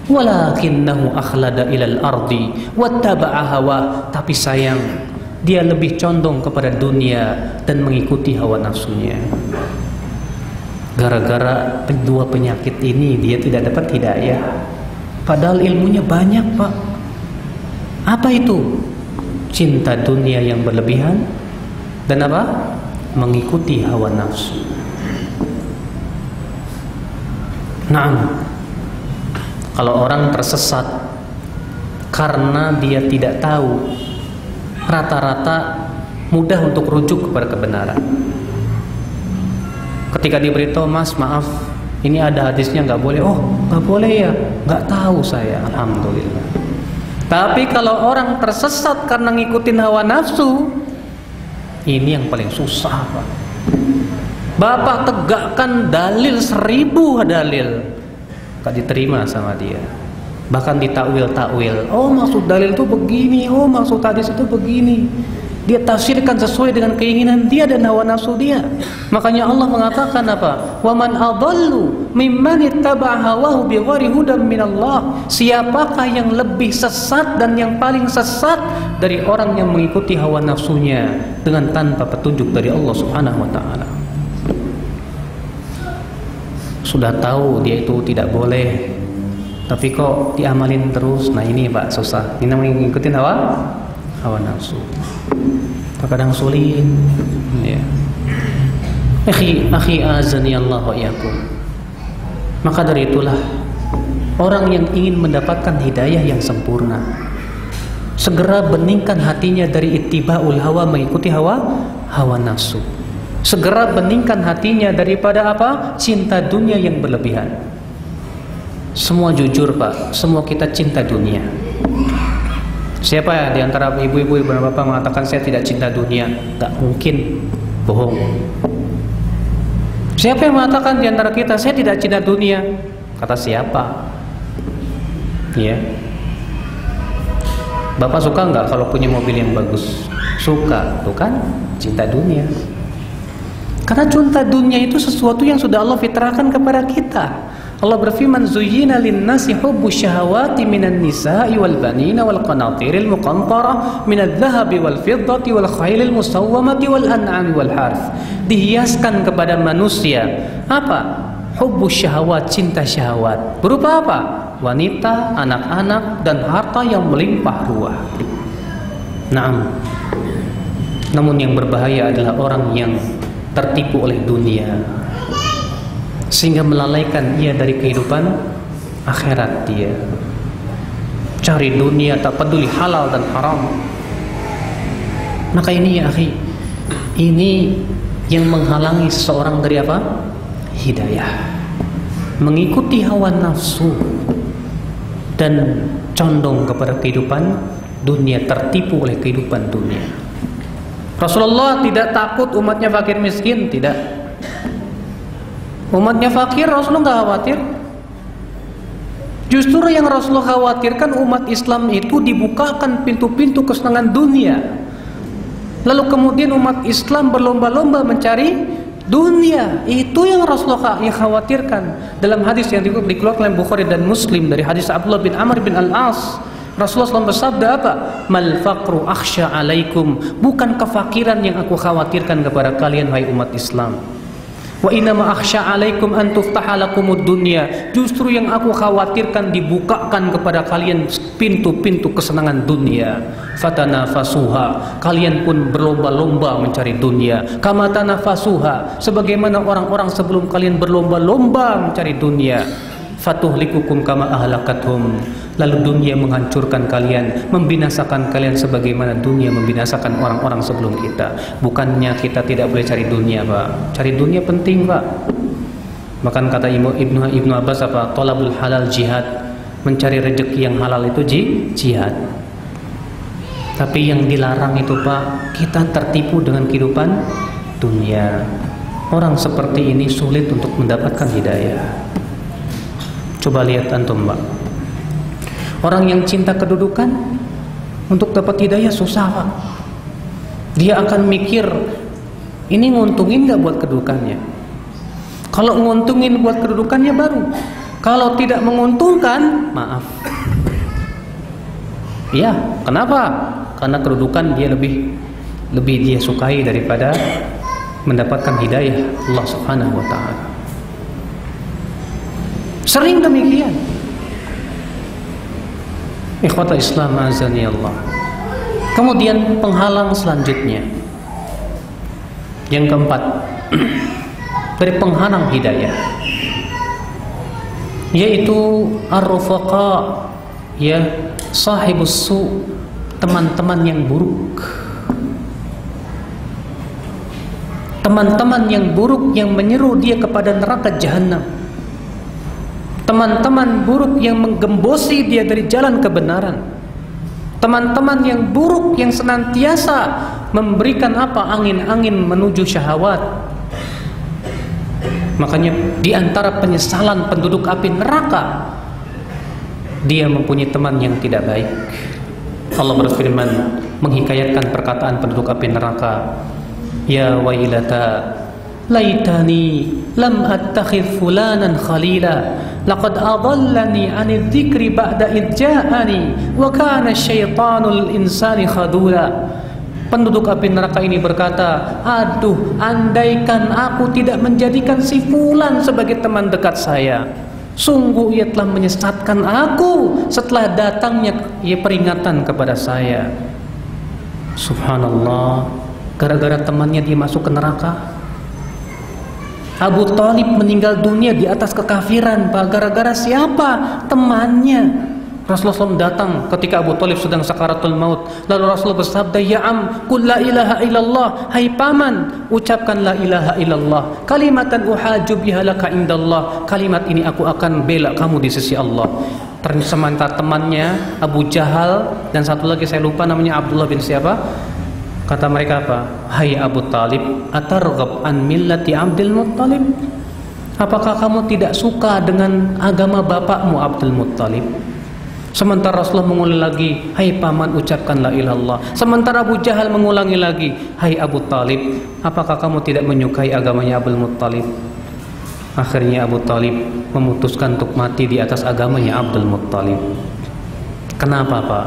Walakinnahu akhlada ilal ardi wattaba'a hawa, tapi sayang, dia lebih condong kepada dunia dan mengikuti hawa nafsunya. Gara-gara dua penyakit ini dia tidak dapat hidayah, padahal ilmunya banyak, Pak. Apa itu? Cinta dunia yang berlebihan dan apa? Mengikuti hawa nafsu. Naam. Kalau orang tersesat karena dia tidak tahu, rata-rata mudah untuk rujuk kepada kebenaran. Ketika diberitahu, Mas maaf, ini ada hadisnya nggak boleh. Oh, nggak boleh ya? Nggak tahu saya. Alhamdulillah. Tapi kalau orang tersesat karena ngikutin hawa nafsu, ini yang paling susah, Pak. Bapak tegakkan dalil 1000 dalil, gak diterima sama dia. Bahkan ditakwil-takwil. Oh, maksud dalil itu begini, oh maksud hadis itu begini. Dia tafsirkan sesuai dengan keinginan dia dan hawa nafsu dia. Makanya Allah mengatakan apa? Wa man adallu mimman ittaba'a hawahu bighairi hudan minallah. Siapakah yang lebih sesat dan yang paling sesat dari orang yang mengikuti hawa nafsunya dengan tanpa petunjuk dari Allah Subhanahu wa taala. Sudah tahu dia itu tidak boleh, tapi kok diamalin terus. Nah ini Pak susah. Ini namanya ngikutin hawa nafsu. Terkadang sulit, ya. Akhi azani Allah wa iyyakum. Maka dari itulah orang yang ingin mendapatkan hidayah yang sempurna, segera beningkan hatinya dari ittiba'ul hawa, mengikuti hawa nafsu. Segera beningkan hatinya daripada apa? Cinta dunia yang berlebihan. Semua jujur Pak, semua kita cinta dunia. Siapa ya di antara ibu-ibu dan bapak mengatakan saya tidak cinta dunia? Tak mungkin, bohong. Siapa yang mengatakan di antara kita saya tidak cinta dunia? Kata siapa? Ya. Bapak suka nggak kalau punya mobil yang bagus? Suka, tuh kan? Cinta dunia. Karena cinta dunia itu sesuatu yang sudah Allah fitrahkan kepada kita. Allah berfirman, zuyyina lin-nasi hubbus syahawati minan nisa'i wal banina wal qanatiril muqantarah minadh dhahabi wal fiddati wal khailil musawwamati wal an'ami wal harth. Dihiaskan kepada manusia apa? Hubbus syahawat, cinta syahwat. Berupa apa? Wanita, anak-anak dan harta yang melimpah ruah. Naam. Namun yang berbahaya adalah orang yang tertipu oleh dunia sehingga melalaikan ia dari kehidupan akhirat dia. Cari dunia, tak peduli halal dan haram. Maka ini ya akhi, ini yang menghalangi seseorang dari apa? Hidayah. Mengikuti hawa nafsu dan condong kepada kehidupan dunia, tertipu oleh kehidupan dunia. Rasulullah tidak takut umatnya fakir miskin, tidak. Umatnya fakir, Rasulullah nggak khawatir. Justru yang Rasulullah khawatirkan umat Islam itu dibukakan pintu-pintu kesenangan dunia. Lalu kemudian umat Islam berlomba-lomba mencari dunia. Itu yang Rasulullah khawatirkan. Dalam hadis yang dikeluarkan oleh Bukhari dan Muslim dari hadis Abdullah bin Amr bin Al-As, Rasulullah SAW bersabda apa? Mal faqru akhsha alaikum. Bukan kefakiran yang aku khawatirkan kepada kalian wahai umat Islam. Wa inama akhsha alaikum an tuftaha lakumud dunya. Justru yang aku khawatirkan dibukakan kepada kalian pintu-pintu kesenangan dunia. Fatanafasuha. Kalian pun berlomba-lomba mencari dunia. Kama tanafasuha. Sebagaimana orang-orang sebelum kalian berlomba-lomba mencari dunia. Fatuhlikukum kama ahlakathum. Lalu dunia menghancurkan kalian, membinasakan kalian sebagaimana dunia membinasakan orang-orang sebelum kita. Bukannya kita tidak boleh cari dunia, Pak. Cari dunia penting, Pak. Bahkan kata Ibnu Abbas apa? Thalabul halal jihad. Mencari rezeki yang halal itu jihad. Tapi yang dilarang itu, Pak, kita tertipu dengan kehidupan dunia. Orang seperti ini sulit untuk mendapatkan hidayah. Coba lihat antum, Mbak. Orang yang cinta kedudukan untuk dapat hidayah susah, Pak. Dia akan mikir, ini nguntungin gak buat kedudukannya? Kalau nguntungin buat kedudukannya baru. Kalau tidak menguntungkan, maaf. Iya, kenapa? Karena kedudukan dia lebih dia sukai daripada mendapatkan hidayah Allah Subhanahu wa taala. Sering demikian. Ikhwata Islam azani Allah. Kemudian penghalang selanjutnya, yang keempat, dari penghalang hidayah, yaitu ar-rufaqa, ya, sahibus su, teman-teman yang buruk. Teman-teman yang buruk yang menyeru dia kepada neraka jahanam. Teman-teman buruk yang menggembosi dia dari jalan kebenaran. Teman-teman yang buruk yang senantiasa memberikan angin-angin menuju syahwat. Makanya di antara penyesalan penduduk api neraka, dia mempunyai teman yang tidak baik. Allah berfirman menghikayatkan perkataan penduduk api neraka, ya wailata laitani lam attakhidh fulanan khalila laqad adallani 'anil dzikri ba'da idh ja'ani wa kana syaitanul insani khadula. Penduduk api neraka ini berkata, aduh, andaikan aku tidak menjadikan si fulan sebagai teman dekat saya, sungguh ia telah menyesatkan aku setelah datangnya peringatan kepada saya. Subhanallah, gara-gara temannya dia masuk ke neraka. Abu Thalib meninggal dunia di atas kekafiran, Pak. Gara-gara siapa? Temannya. Rasulullah SAW datang ketika Abu Thalib sedang sakaratul maut. Lalu Rasulullah bersabda, ya am, qul la ilaha illallah. Hai paman, ucapkan la ilaha illallah. Kalimatan uhaju biha laka indallah. Kalimat ini aku akan bela kamu di sisi Allah. Sementara temannya Abu Jahal dan satu lagi saya lupa namanya Abdullah bin siapa, kata mereka apa? Hai Abu Talib, atarghab an millati Abdul Muttalib? Apakah kamu tidak suka dengan agama bapakmu Abdul Muttalib? Sementara Rasulullah mengulangi lagi, hai paman, ucapkan la ilallah. Sementara Abu Jahal mengulangi lagi, hai Abu Talib, apakah kamu tidak menyukai agamanya Abdul Muttalib? Akhirnya Abu Talib memutuskan untuk mati di atas agamanya Abdul Muttalib. Kenapa, Pak?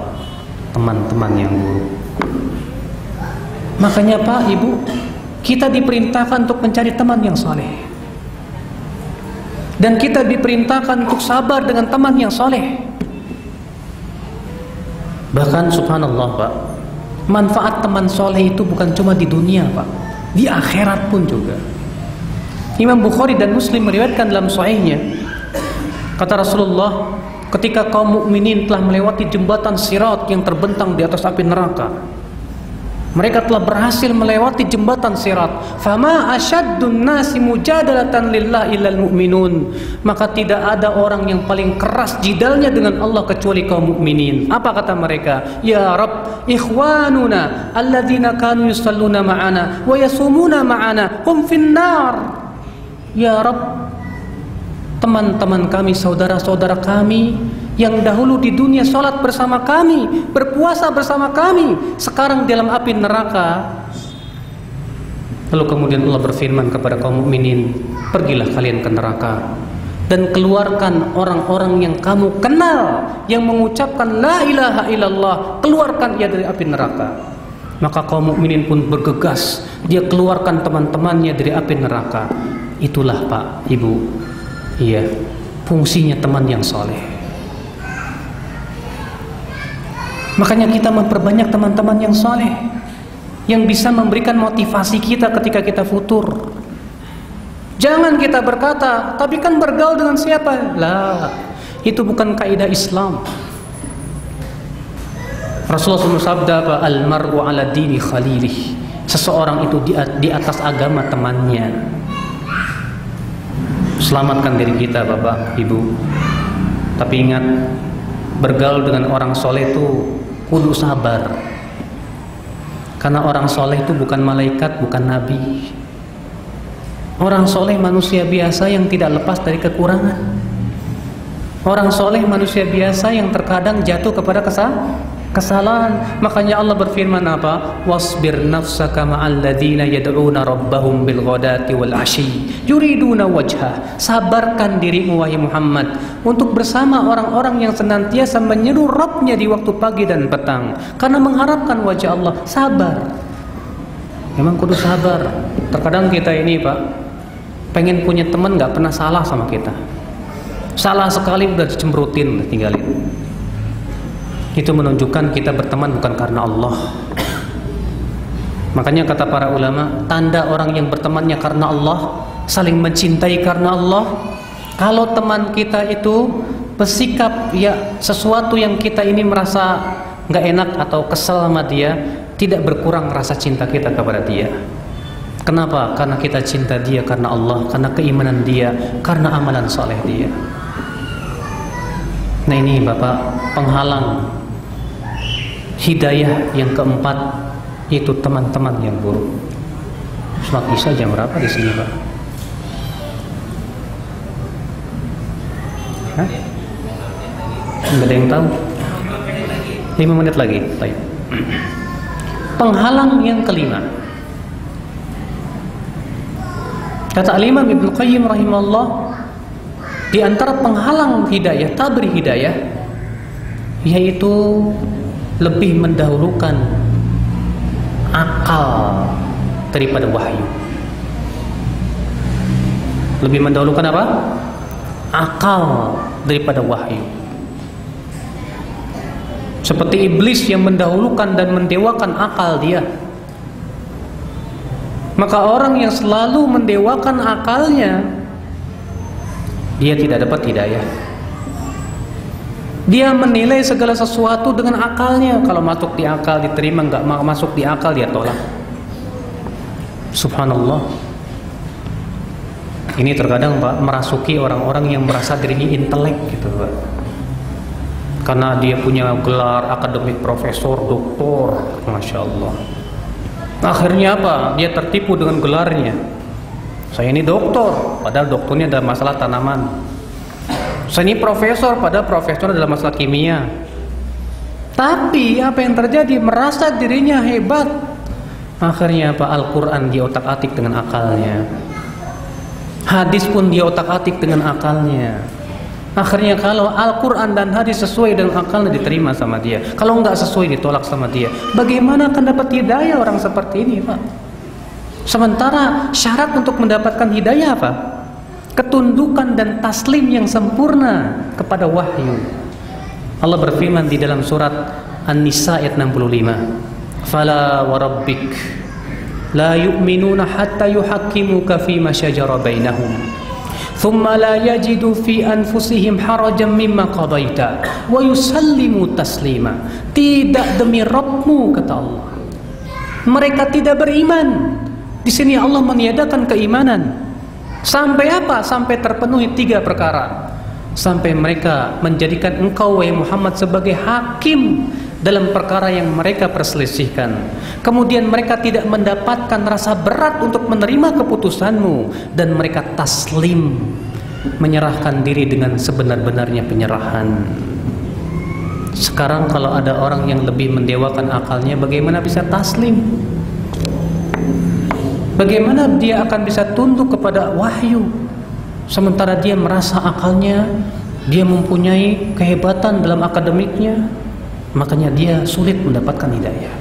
Teman-teman yang buruk. Makanya Pak, Ibu, kita diperintahkan untuk mencari teman yang saleh. Dan kita diperintahkan untuk sabar dengan teman yang saleh. Bahkan subhanallah Pak, manfaat teman saleh itu bukan cuma di dunia Pak, di akhirat pun juga. Imam Bukhari dan Muslim meriwayatkan dalam sahihnya, kata Rasulullah, ketika kaum mukminin telah melewati jembatan Sirat yang terbentang di atas api neraka, mereka telah berhasil melewati jembatan Sirat. Fama asyaddun nasi mujadalatan lillah illal mu'minun. Maka tidak ada orang yang paling keras jidalnya dengan Allah kecuali kaum mukminin. Apa kata mereka? Ya Rabb, ikhwanuna alladzina kanu yusalluna ma'ana wa yasumuna ma'ana hum finnar. Ya Rabb, teman-teman kami, saudara-saudara kami yang dahulu di dunia sholat bersama kami, berpuasa bersama kami, sekarang dalam api neraka. Lalu kemudian Allah berfirman kepada kaum mukminin, pergilah kalian ke neraka dan keluarkan orang-orang yang kamu kenal yang mengucapkan la ilaha illallah, keluarkan ia dari api neraka. Maka kaum mukminin pun bergegas, dia keluarkan teman-temannya dari api neraka. Itulah Pak, Ibu, iya, fungsinya teman yang soleh. Makanya kita memperbanyak teman-teman yang soleh, yang bisa memberikan motivasi kita ketika kita futur. Jangan kita berkata, tapi kan bergaul dengan siapa? Lah, itu bukan kaidah Islam. Rasulullah SAW sabda apa? Al-mar'u ala dini khalilih. Seseorang itu di atas agama temannya. Selamatkan diri kita Bapak, Ibu. Tapi ingat, bergaul dengan orang soleh itu kudu sabar. Karena orang soleh itu bukan malaikat, bukan nabi. Orang soleh manusia biasa yang tidak lepas dari kekurangan. Orang soleh manusia biasa yang terkadang jatuh kepada kesalahan. Makanya Allah berfirman apa? Wasbir nafsaka ma'al ladzina yad'una rabbahum bil ghadati wal 'ashyi yuriduna wajhah. Sabarkan dirimu wahai Muhammad untuk bersama orang-orang yang senantiasa menyeru Rabbnya di waktu pagi dan petang karena mengharapkan wajah Allah. Sabar. Memang kudu sabar. Terkadang kita ini Pak pengen punya teman nggak pernah salah sama kita. Salah sekali udah dicemberutin, udah tinggalin. Itu menunjukkan kita berteman bukan karena Allah. Makanya kata para ulama, tanda orang yang bertemannya karena Allah, saling mencintai karena Allah. Kalau teman kita itu bersikap ya sesuatu yang kita ini merasa nggak enak atau kesel sama dia, tidak berkurang rasa cinta kita kepada dia. Kenapa? Karena kita cinta dia karena Allah, karena keimanan dia, karena amalan soleh dia. Nah ini Bapak, penghalang hidayah yang keempat itu teman-teman yang buruk. Sholat Isya jam berapa di sini Pak? Hah? Nggak ada yang tahu? 5 menit lagi. Baik. Penghalang yang kelima. Kata Al-Imam Ibnu Qayyim rahimahullah, di antara penghalang hidayah, tabri hidayah, yaitu lebih mendahulukan akal daripada wahyu. Lebih mendahulukan apa? Akal daripada wahyu. Seperti iblis yang mendahulukan dan mendewakan akal dia. Maka orang yang selalu mendewakan akalnya, dia tidak dapat hidayah. Dia menilai segala sesuatu dengan akalnya. Kalau masuk di akal diterima, nggak masuk di akal dia tolak. Subhanallah. Ini terkadang Pak merasuki orang-orang yang merasa dirinya intelek gitu Pak. Karena dia punya gelar akademik, profesor, doktor, masya Allah. Akhirnya apa? Dia tertipu dengan gelarnya. Saya ini doktor, padahal doktornya ada masalah tanaman. Saya ini profesor, padahal profesor adalah masalah kimia. Tapi apa yang terjadi? Merasa dirinya hebat. Akhirnya apa? Al-Quran dia otak-atik dengan akalnya. Hadis pun dia otak-atik dengan akalnya. Akhirnya kalau Al-Quran dan hadis sesuai dengan akalnya diterima sama dia. Kalau nggak sesuai ditolak sama dia. Bagaimana akan dapat hidayah orang seperti ini Pak? Sementara syarat untuk mendapatkan hidayah apa? Ketundukan dan taslim yang sempurna kepada wahyu. Allah berfirman di dalam surat An-Nisa ayat 65. Fala wa rabbik la yu'minuna hatta yuhakkimuka fima shajara bainahum. Thumma la yajidu fi anfusihim harajan mimma qadaita wa yusallimu taslima. Tidak demi Rabbmu kata Allah. Mereka tidak beriman. Di sini Allah meniadakan keimanan. Sampai apa? Sampai terpenuhi 3 perkara. Sampai mereka menjadikan engkau wahai Muhammad sebagai hakim dalam perkara yang mereka perselisihkan. Kemudian mereka tidak mendapatkan rasa berat untuk menerima keputusanmu, dan mereka taslim, menyerahkan diri dengan sebenar-benarnya penyerahan. Sekarang kalau ada orang yang lebih mendewakan akalnya, bagaimana bisa taslim? Bagaimana dia akan bisa tunduk kepada wahyu? Sementara dia merasa akalnya, dia mempunyai kehebatan dalam akademiknya, makanya dia sulit mendapatkan hidayah.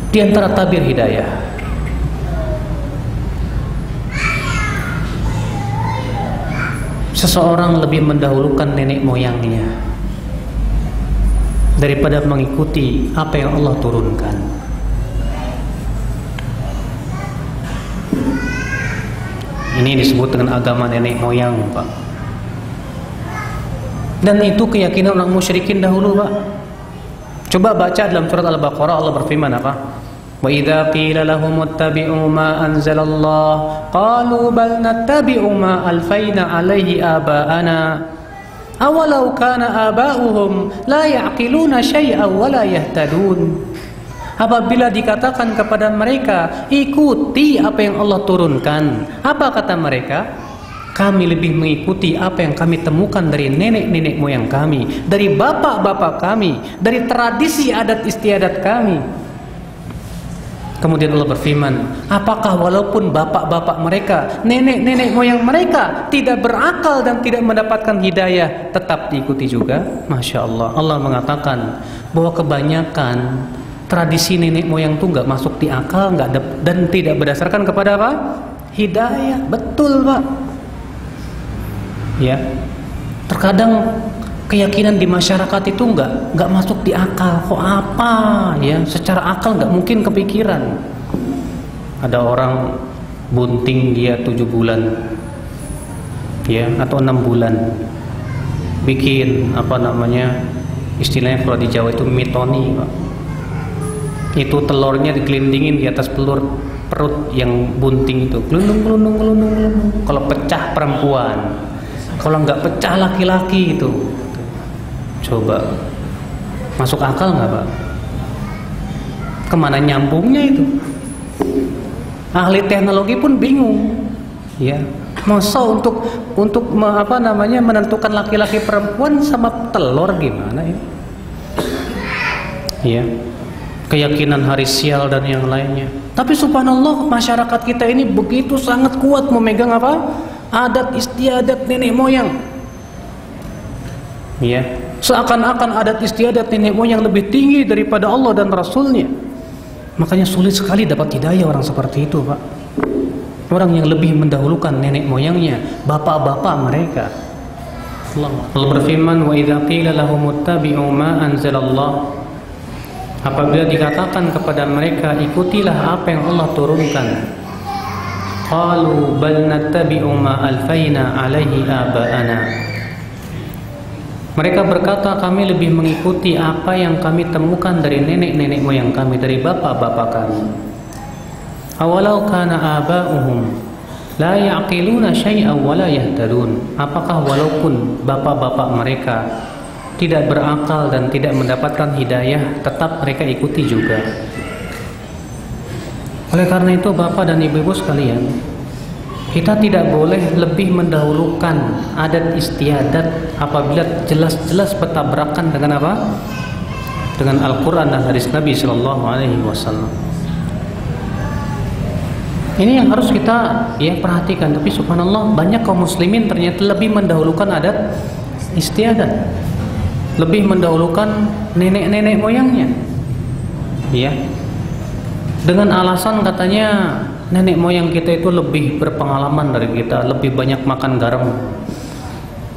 Di antara tabir hidayah, seseorang lebih mendahulukan nenek moyangnya daripada mengikuti apa yang Allah turunkan. Ini disebut dengan agama nenek moyang Pak. Dan itu keyakinan orang musyrikin dahulu Pak. Coba baca dalam surat Al-Baqarah, Allah berfirman apa? Wa idza qila lahum ittabi'u ma anzalallah qalu bal nattabi'u ma alfayna alaihi aba'ana awalau kana aba'uhum la ya'qiluna syai'an wa la yahtadun. Apabila dikatakan kepada mereka ikuti apa yang Allah turunkan, apa kata mereka? kami lebih mengikuti apa yang kami temukan dari nenek-nenek moyang kami, dari bapak-bapak kami, dari tradisi adat istiadat kami. Kemudian Allah berfirman, apakah walaupun bapak-bapak mereka, nenek-nenek moyang mereka tidak berakal dan tidak mendapatkan hidayah, tetap diikuti juga? Masya Allah. Allah mengatakan bahwa kebanyakan tradisi nenek moyang itu nggak masuk di akal, dan tidak berdasarkan kepada apa? Hidayah. Betul, Pak. Ya, terkadang keyakinan di masyarakat itu nggak masuk di akal. Kok apa? Ya, secara akal nggak mungkin kepikiran. Ada orang bunting dia 7 bulan, ya, atau 6 bulan, bikin apa namanya, istilahnya kalau di Jawa itu mitoni, Pak. Itu telurnya digelindingin di atas perut yang bunting itu, gelundung. Kalau pecah perempuan, kalau nggak pecah laki-laki itu. Coba masuk akal nggak, Pak? Kemana nyambungnya itu? Ahli teknologi pun bingung, ya. Masa untuk menentukan laki-laki perempuan sama telur gimana ya? Ya, keyakinan hari sial dan yang lainnya. Tapi subhanallah, masyarakat kita ini begitu sangat kuat memegang apa? Adat istiadat nenek moyang. Ya, seakan-akan adat istiadat nenek moyang lebih tinggi daripada Allah dan Rasulnya. Makanya sulit sekali dapat hidayah orang seperti itu, Pak. Orang yang lebih mendahulukan nenek moyangnya, bapak-bapak mereka. Allah berfirman, wa idza qila lahum ittabi'u ma anzalallah, apabila dikatakan kepada mereka ikutilah apa yang Allah turunkan, qalu bal nattabi'u ma alfaina alaihi aba'ana, mereka berkata kami lebih mengikuti apa yang kami temukan dari nenek-nenek moyang kami, dari bapak-bapak kami. Awalau kana aba'uhum la ya'qiluna syai'an wa la yahtadun, apakah walaupun bapak-bapak mereka tidak berakal dan tidak mendapatkan hidayah, tetap mereka ikuti juga. Oleh karena itu Bapak dan Ibu-ibu sekalian, kita tidak boleh lebih mendahulukan adat istiadat apabila jelas-jelas bertabrakan dengan apa? Dengan Al-Quran dan hadis Nabi Sallallahu Alaihi Wasallam. Ini yang harus kita perhatikan. Tapi subhanallah, banyak kaum muslimin ternyata lebih mendahulukan adat istiadat, lebih mendahulukan nenek-nenek moyangnya, ya, dengan alasan katanya nenek moyang kita itu lebih berpengalaman dari kita, lebih banyak makan garam.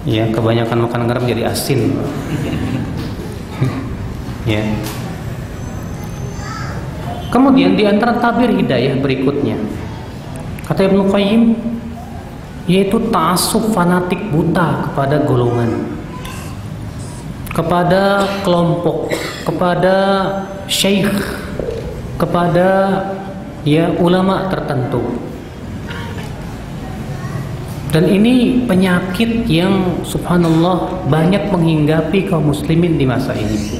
Ya, kebanyakan makan garam jadi asin. Ya. Kemudian di antara tabir hidayah berikutnya, kata Ibnu Qayyim, yaitu ta'assub fanatik buta kepada golongan, kepada kelompok, kepada syekh, kepada ulama tertentu. Dan ini penyakit yang subhanallah banyak menghinggapi kaum muslimin di masa ini.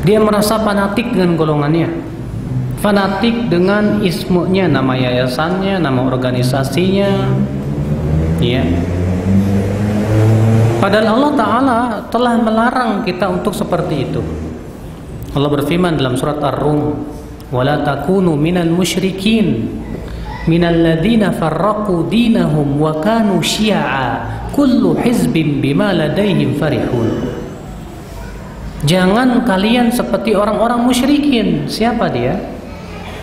Dia merasa fanatik dengan golongannya, fanatik dengan ismunya, nama yayasannya, nama organisasinya, ya. Padahal Allah Ta'ala telah melarang kita untuk seperti itu. Allah berfirman dalam surat Ar-Rum, وَلَا تَكُونُوا مِنَ الْمُشْرِكِينَ مِنَ الَّذِينَ فَرَّقُوا دِينَهُمْ وَكَانُوا شِيَعًا كُلُّ حِزْبٍ بِمَا لَدَيْهِمْ فَرِحُونَ. Jangan kalian seperti orang-orang musyrikin. Siapa dia?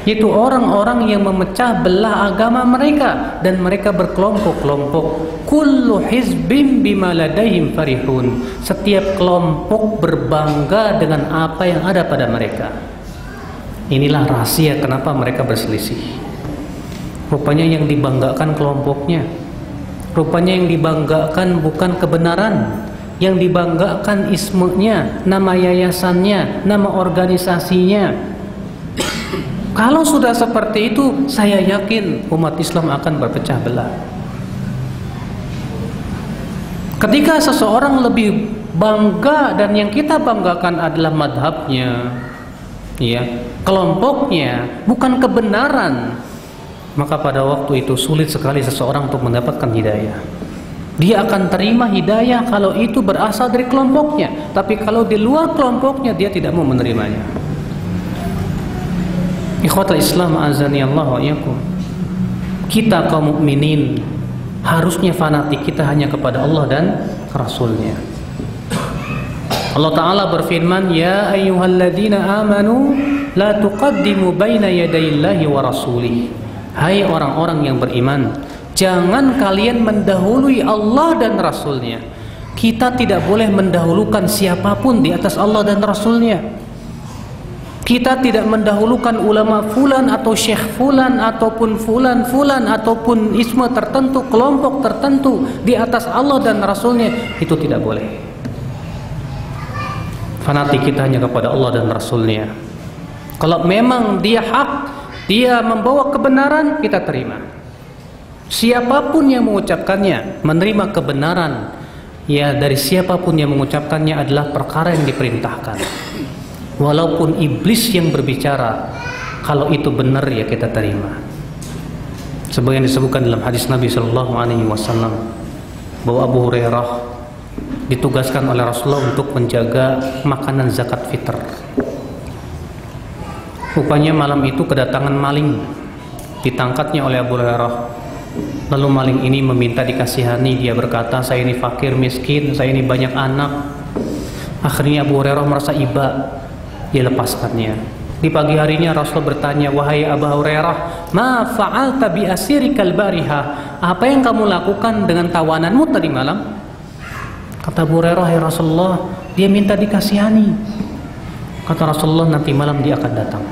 Yaitu orang-orang yang memecah belah agama mereka dan mereka berkelompok-kelompok. Kullu hizbin bima ladaihim farihun. Setiap kelompok berbangga dengan apa yang ada pada mereka. Inilah rahasia kenapa mereka berselisih. Rupanya yang dibanggakan kelompoknya. Rupanya yang dibanggakan bukan kebenaran. Yang dibanggakan ismunya, nama yayasannya, nama organisasinya. Kalau sudah seperti itu, saya yakin umat Islam akan berpecah belah. Ketika seseorang lebih bangga dan yang kita banggakan adalah madhabnya, ya, kelompoknya, bukan kebenaran, maka pada waktu itu sulit sekali seseorang untuk mendapatkan hidayah. Dia akan terima hidayah kalau itu berasal dari kelompoknya, tapi kalau di luar kelompoknya dia tidak mau menerimanya. Ikhwatul Islam azani Allah wa iyyakum. Kita kaum mukminin harusnya fanatik kita hanya kepada Allah dan Rasulnya. Allah Ta'ala berfirman, Ya ayyuhalladzina amanu la tuqaddimu baina yadayillahi wa rasulih. Hai orang-orang yang beriman, jangan kalian mendahului Allah dan Rasulnya. Kita tidak boleh mendahulukan siapapun di atas Allah dan Rasulnya. Kita tidak mendahulukan ulama fulan atau syekh fulan ataupun fulan ataupun isme tertentu, kelompok tertentu di atas Allah dan Rasulnya. Itu tidak boleh. Fanatik kita hanya kepada Allah dan Rasulnya. Kalau memang dia hak, dia membawa kebenaran, kita terima. Siapapun yang mengucapkannya, menerima kebenaran, ya dari siapapun yang mengucapkannya adalah perkara yang diperintahkan. Walaupun iblis yang berbicara, kalau itu benar ya kita terima. Sebagian disebutkan dalam hadis Nabi Shallallahu Alaihi Wasallam bahwa Abu Hurairah ditugaskan oleh Rasulullah untuk menjaga makanan zakat fitr. Rupanya malam itu kedatangan maling, ditangkapnya oleh Abu Hurairah. Lalu maling ini meminta dikasihani. Dia berkata, saya ini fakir miskin, saya ini banyak anak. Akhirnya Abu Hurairah merasa iba, dia lepaskannya. Di pagi harinya Rasulullah bertanya, wahai Abu Hurairah, ma fa'alta bi asirikal bariha? Apa yang kamu lakukan dengan tawananmu tadi malam? Kata Abu Hurairah, ya Rasulullah, dia minta dikasihani. Kata Rasulullah, nanti malam dia akan datang.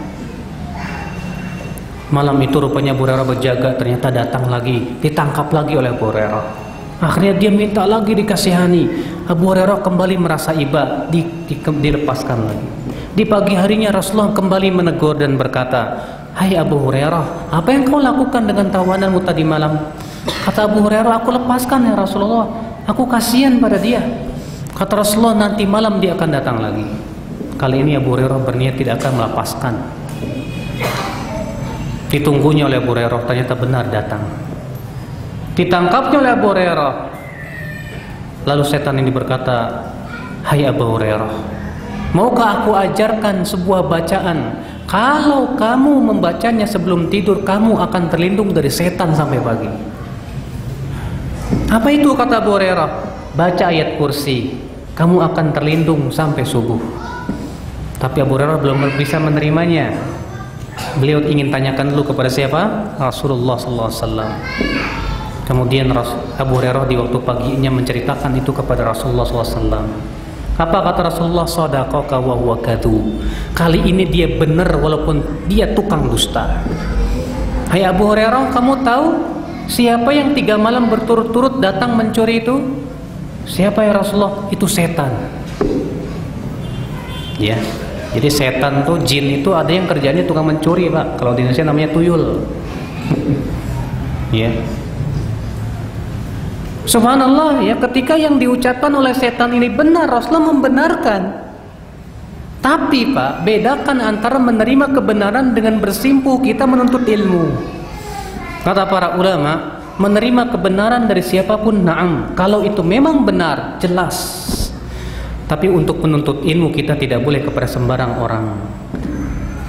Malam itu rupanya Abu Hurairah berjaga, ternyata datang lagi, ditangkap lagi oleh Abu Hurairah. Akhirnya dia minta lagi dikasihani. Abu Hurairah kembali merasa iba, dilepaskan lagi. Di pagi harinya Rasulullah kembali menegur dan berkata, hai Abu Hurairah, apa yang kau lakukan dengan tawananmu tadi malam? Kata Abu Hurairah, aku lepaskan ya Rasulullah, aku kasihan pada dia. Kata Rasulullah, nanti malam dia akan datang lagi. Kali ini Abu Hurairah berniat tidak akan melepaskan. Ditunggunya oleh Abu Hurairah, ternyata benar datang. Ditangkapnya oleh Abu Hurairah. Lalu setan ini berkata, hai Abu Hurairah, maukah aku ajarkan sebuah bacaan? Kalau kamu membacanya sebelum tidur, kamu akan terlindung dari setan sampai pagi. Apa itu? Kata Abu Hurairah, baca ayat kursi, kamu akan terlindung sampai subuh. Tapi Abu Hurairah belum bisa menerimanya. Beliau ingin tanyakan dulu kepada siapa? Rasulullah SAW. Kemudian Abu Hurairah di waktu paginya menceritakan itu kepada Rasulullah SAW. Apa kata Rasulullah? Shadaqaka wa huwa kadhub. Kali ini dia benar walaupun dia tukang dusta. Hai Abu Hurairah, kamu tahu siapa yang 3 malam berturut-turut datang mencuri itu? Siapa ya Rasulullah? Itu setan. Ya. Jadi setan tuh, jin itu ada yang kerjanya tukang mencuri, Pak. Kalau di Indonesia namanya tuyul. Ya. Subhanallah, ya, ketika yang diucapkan oleh setan ini benar, Rasulullah membenarkan. Tapi Pak, bedakan antara menerima kebenaran dengan bersimpuh kita menuntut ilmu. Kata para ulama, menerima kebenaran dari siapapun na'am, kalau itu memang benar, jelas. Tapi untuk menuntut ilmu kita tidak boleh kepada sembarang orang.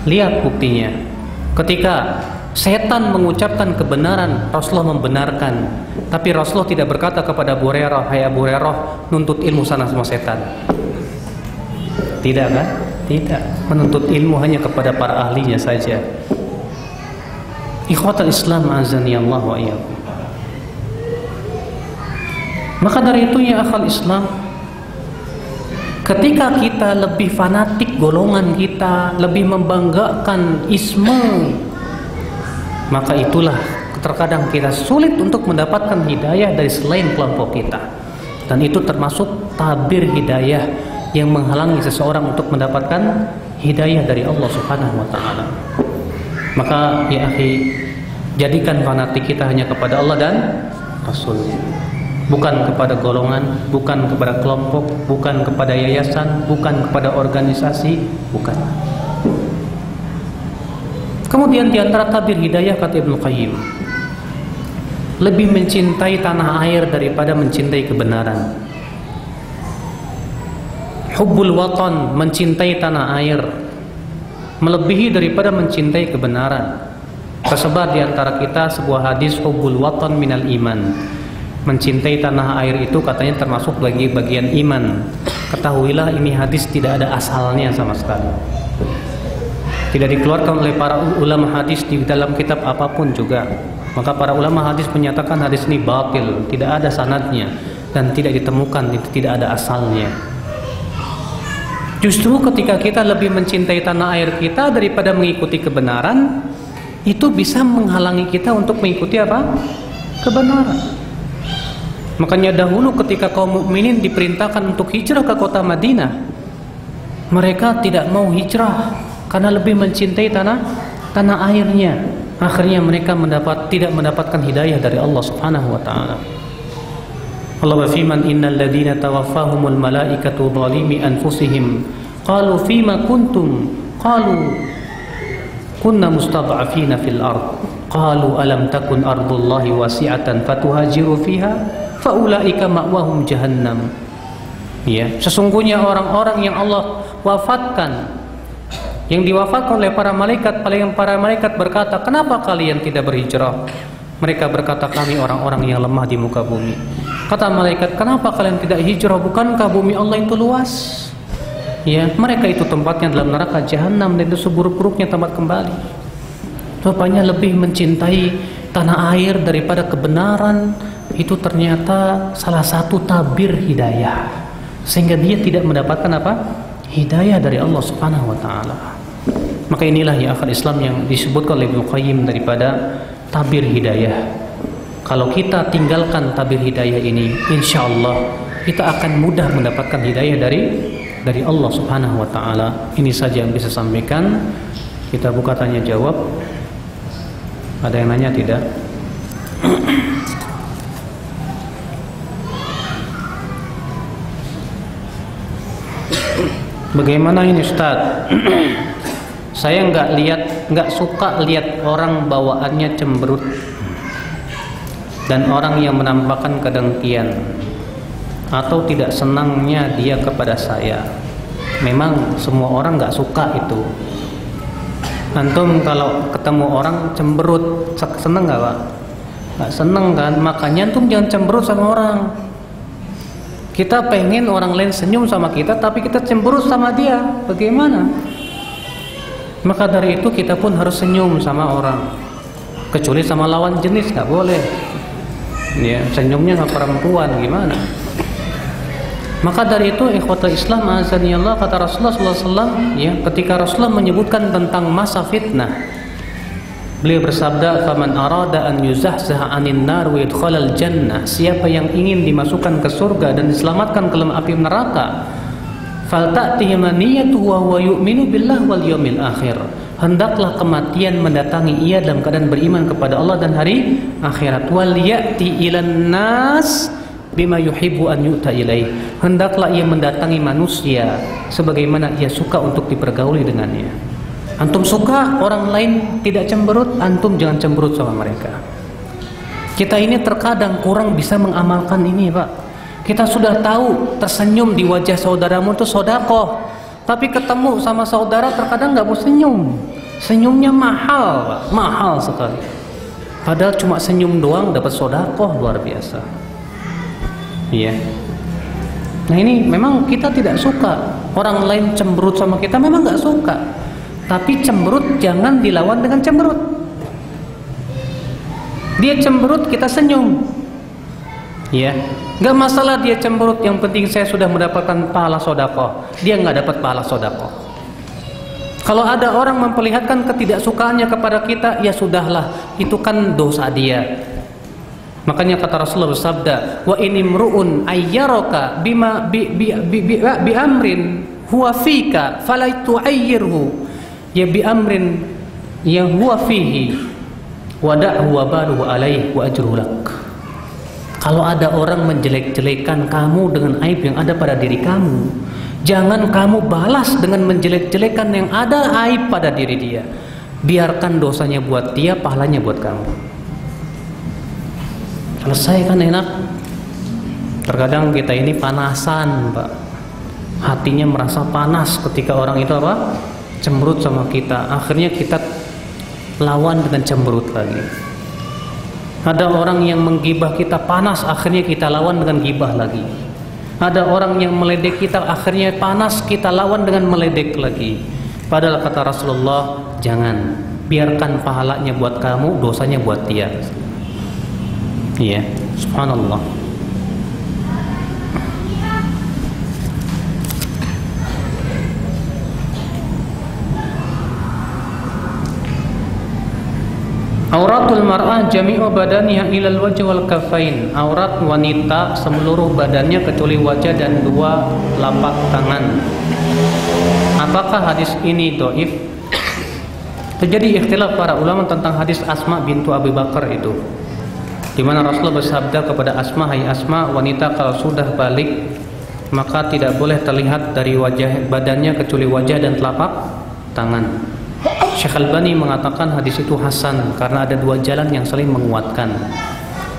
Lihat buktinya. Ketika setan mengucapkan kebenaran, Rasulullah membenarkan. Tapi Rasulullah tidak berkata kepada Abu Hurairah, hai Abu Hurairah, nuntut ilmu sana sama setan. Tidak kan? Tidak. Menuntut ilmu hanya kepada para ahlinya saja. Ikhwatul Islam azani Allah wa iyyakum. Maka dari itu ya akhal Islam, ketika kita lebih fanatik golongan kita, lebih membanggakan isme, maka itulah terkadang kita sulit untuk mendapatkan hidayah dari selain kelompok kita. Dan itu termasuk tabir hidayah yang menghalangi seseorang untuk mendapatkan hidayah dari Allah Subhanahu wa ta'ala. Maka ya akhi, jadikan fanatik kita hanya kepada Allah dan Rasulnya, bukan kepada golongan, bukan kepada kelompok, bukan kepada yayasan, bukan kepada organisasi, bukan. Kemudian di antara tabir hidayah kata Ibnu Qayyim, lebih mencintai tanah air daripada mencintai kebenaran. Hubbul watan, mencintai tanah air, melebihi daripada mencintai kebenaran. Tersebar di antara kita sebuah hadis, hubbul watan minal iman. Mencintai tanah air itu katanya termasuk bagi bagian iman. Ketahuilah ini hadis tidak ada asalnya sama sekali. Tidak dikeluarkan oleh para ulama hadis di dalam kitab apapun juga. Maka para ulama hadis menyatakan hadis ini batil, tidak ada sanadnya dan tidak ditemukan, itu tidak ada asalnya. Justru ketika kita lebih mencintai tanah air kita daripada mengikuti kebenaran, itu bisa menghalangi kita untuk mengikuti apa? Kebenaran. Makanya dahulu ketika kaum mukminin diperintahkan untuk hijrah ke kota Madinah, mereka tidak mau hijrah karena lebih mencintai tanah airnya. Akhirnya mereka tidak mendapatkan hidayah dari Allah Subhanahu wa taala. Allah berfirman, innal ladzina tawaffahumul malaikatu zalimi anfusihim qalu fima kuntum qalu kunna mustad'afina fil ard qalu alam takun ardullahi wasi'atan fatuhajiru fiha faulaika ma'wahum jahannam. Ya, sesungguhnya orang-orang yang Allah wafatkan, yang diwafatkan oleh para malaikat berkata, kenapa kalian tidak berhijrah? Mereka berkata, kami orang-orang yang lemah di muka bumi. Kata malaikat, kenapa kalian tidak hijrah? Bukankah bumi Allah itu luas? Ya, mereka itu tempatnya dalam neraka jahanam dan itu seburuk-buruknya tempat kembali. Rupanya lebih mencintai tanah air daripada kebenaran, itu ternyata salah satu tabir hidayah, sehingga dia tidak mendapatkan apa? Hidayah dari Allah Subhanahu wa taala. Maka inilah ya akhir Islam yang disebutkan oleh Ibnu Qayyim daripada tabir hidayah. Kalau kita tinggalkan tabir hidayah ini, insya Allah kita akan mudah mendapatkan hidayah dari Allah Subhanahu wa taala. Ini saja yang bisa sampaikan. Kita buka tanya jawab. Ada yang nanya tidak? Bagaimana ini Ustaz? Saya nggak suka lihat orang bawaannya cemberut dan orang yang menampakkan kedengkian atau tidak senangnya dia kepada saya. Memang semua orang nggak suka itu. Antum kalau ketemu orang cemberut, seneng nggak Pak? Nggak seneng kan? Makanya antum jangan cemberut sama orang. Kita pengen orang lain senyum sama kita, tapi kita cemberut sama dia. Bagaimana? Maka dari itu kita pun harus senyum sama orang, kecuali sama lawan jenis nggak boleh. Ya, senyumnya sama perempuan gimana? Maka dari itu ikhwatul Islam azanillah, kata Rasulullah SAW, ya, ketika Rasulullah menyebutkan tentang masa fitnah, beliau bersabda, "Faman arada an yuzahzaha 'anil nar wa yadkhulal jannah." Siapa yang ingin dimasukkan ke surga dan diselamatkan ke dalam api neraka, falta'tihi maniyatuhu wa huwa yu'minu billahi wal yawmil akhir. Hendaklah kematian mendatangi ia dalam keadaan beriman kepada Allah dan hari akhirat. Wal ya'ti ilan nas bima yuhibbu an yu'ta ilaih. Hendaklah ia mendatangi manusia sebagaimana ia suka untuk dipergauli dengannya. Antum suka orang lain tidak cemberut, antum jangan cemberut sama mereka. Kita ini terkadang kurang bisa mengamalkan ini, Pak. Kita sudah tahu tersenyum di wajah saudaramu itu sedekah, tapi ketemu sama saudara terkadang nggak mau senyum. Senyumnya mahal, Pak. Mahal sekali. Padahal cuma senyum doang dapat sedekah luar biasa. Iya. Nah ini memang kita tidak suka orang lain cemberut sama kita, memang nggak suka. Tapi cemberut jangan dilawan dengan cemberut. Dia cemberut kita senyum. Ya, nggak masalah dia cemberut. Yang penting saya sudah mendapatkan pahala sedekah. Dia nggak dapat pahala sedekah. Kalau ada orang memperlihatkan ketidaksukaannya kepada kita, ya sudahlah, itu kan dosa dia. Makanya kata Rasulullah bersabda, wa inimru'un ayyaraka bima bi amrin huwa fika fala tu'ayyirhu ya bi amrin yang huwa fihi wada'hu wa baluhu alaihi wa ajruhu lak. Kalau ada orang menjelek-jelekan kamu dengan aib yang ada pada diri kamu, jangan kamu balas dengan menjelek-jelekan yang ada aib pada diri dia. Biarkan dosanya buat dia, pahalanya buat kamu. Selesai kan enak. Terkadang kita ini panasan, Pak. Hatinya merasa panas ketika orang itu apa? Cemberut sama kita. Akhirnya kita lawan dengan cemberut lagi. Ada orang yang menggibah kita panas, akhirnya kita lawan dengan gibah lagi. Ada orang yang meledek kita, akhirnya panas, kita lawan dengan meledek lagi. Padahal kata Rasulullah, jangan, biarkan pahalanya buat kamu, dosanya buat dia. Iya, subhanallah. Auratul mar'ah jami'u badaniha ilal wajh wal kaffain. Aurat wanita seluruh badannya kecuali wajah dan dua telapak tangan. Apakah hadis ini dhaif? Terjadi ikhtilaf para ulama tentang hadis Asma bintu Abu Bakar itu, di mana Rasulullah bersabda kepada Asma, "Hai Asma, wanita kalau sudah balik maka tidak boleh terlihat dari wajah badannya kecuali wajah dan telapak tangan." Syekh Albani mengatakan hadis itu hasan karena ada dua jalan yang saling menguatkan.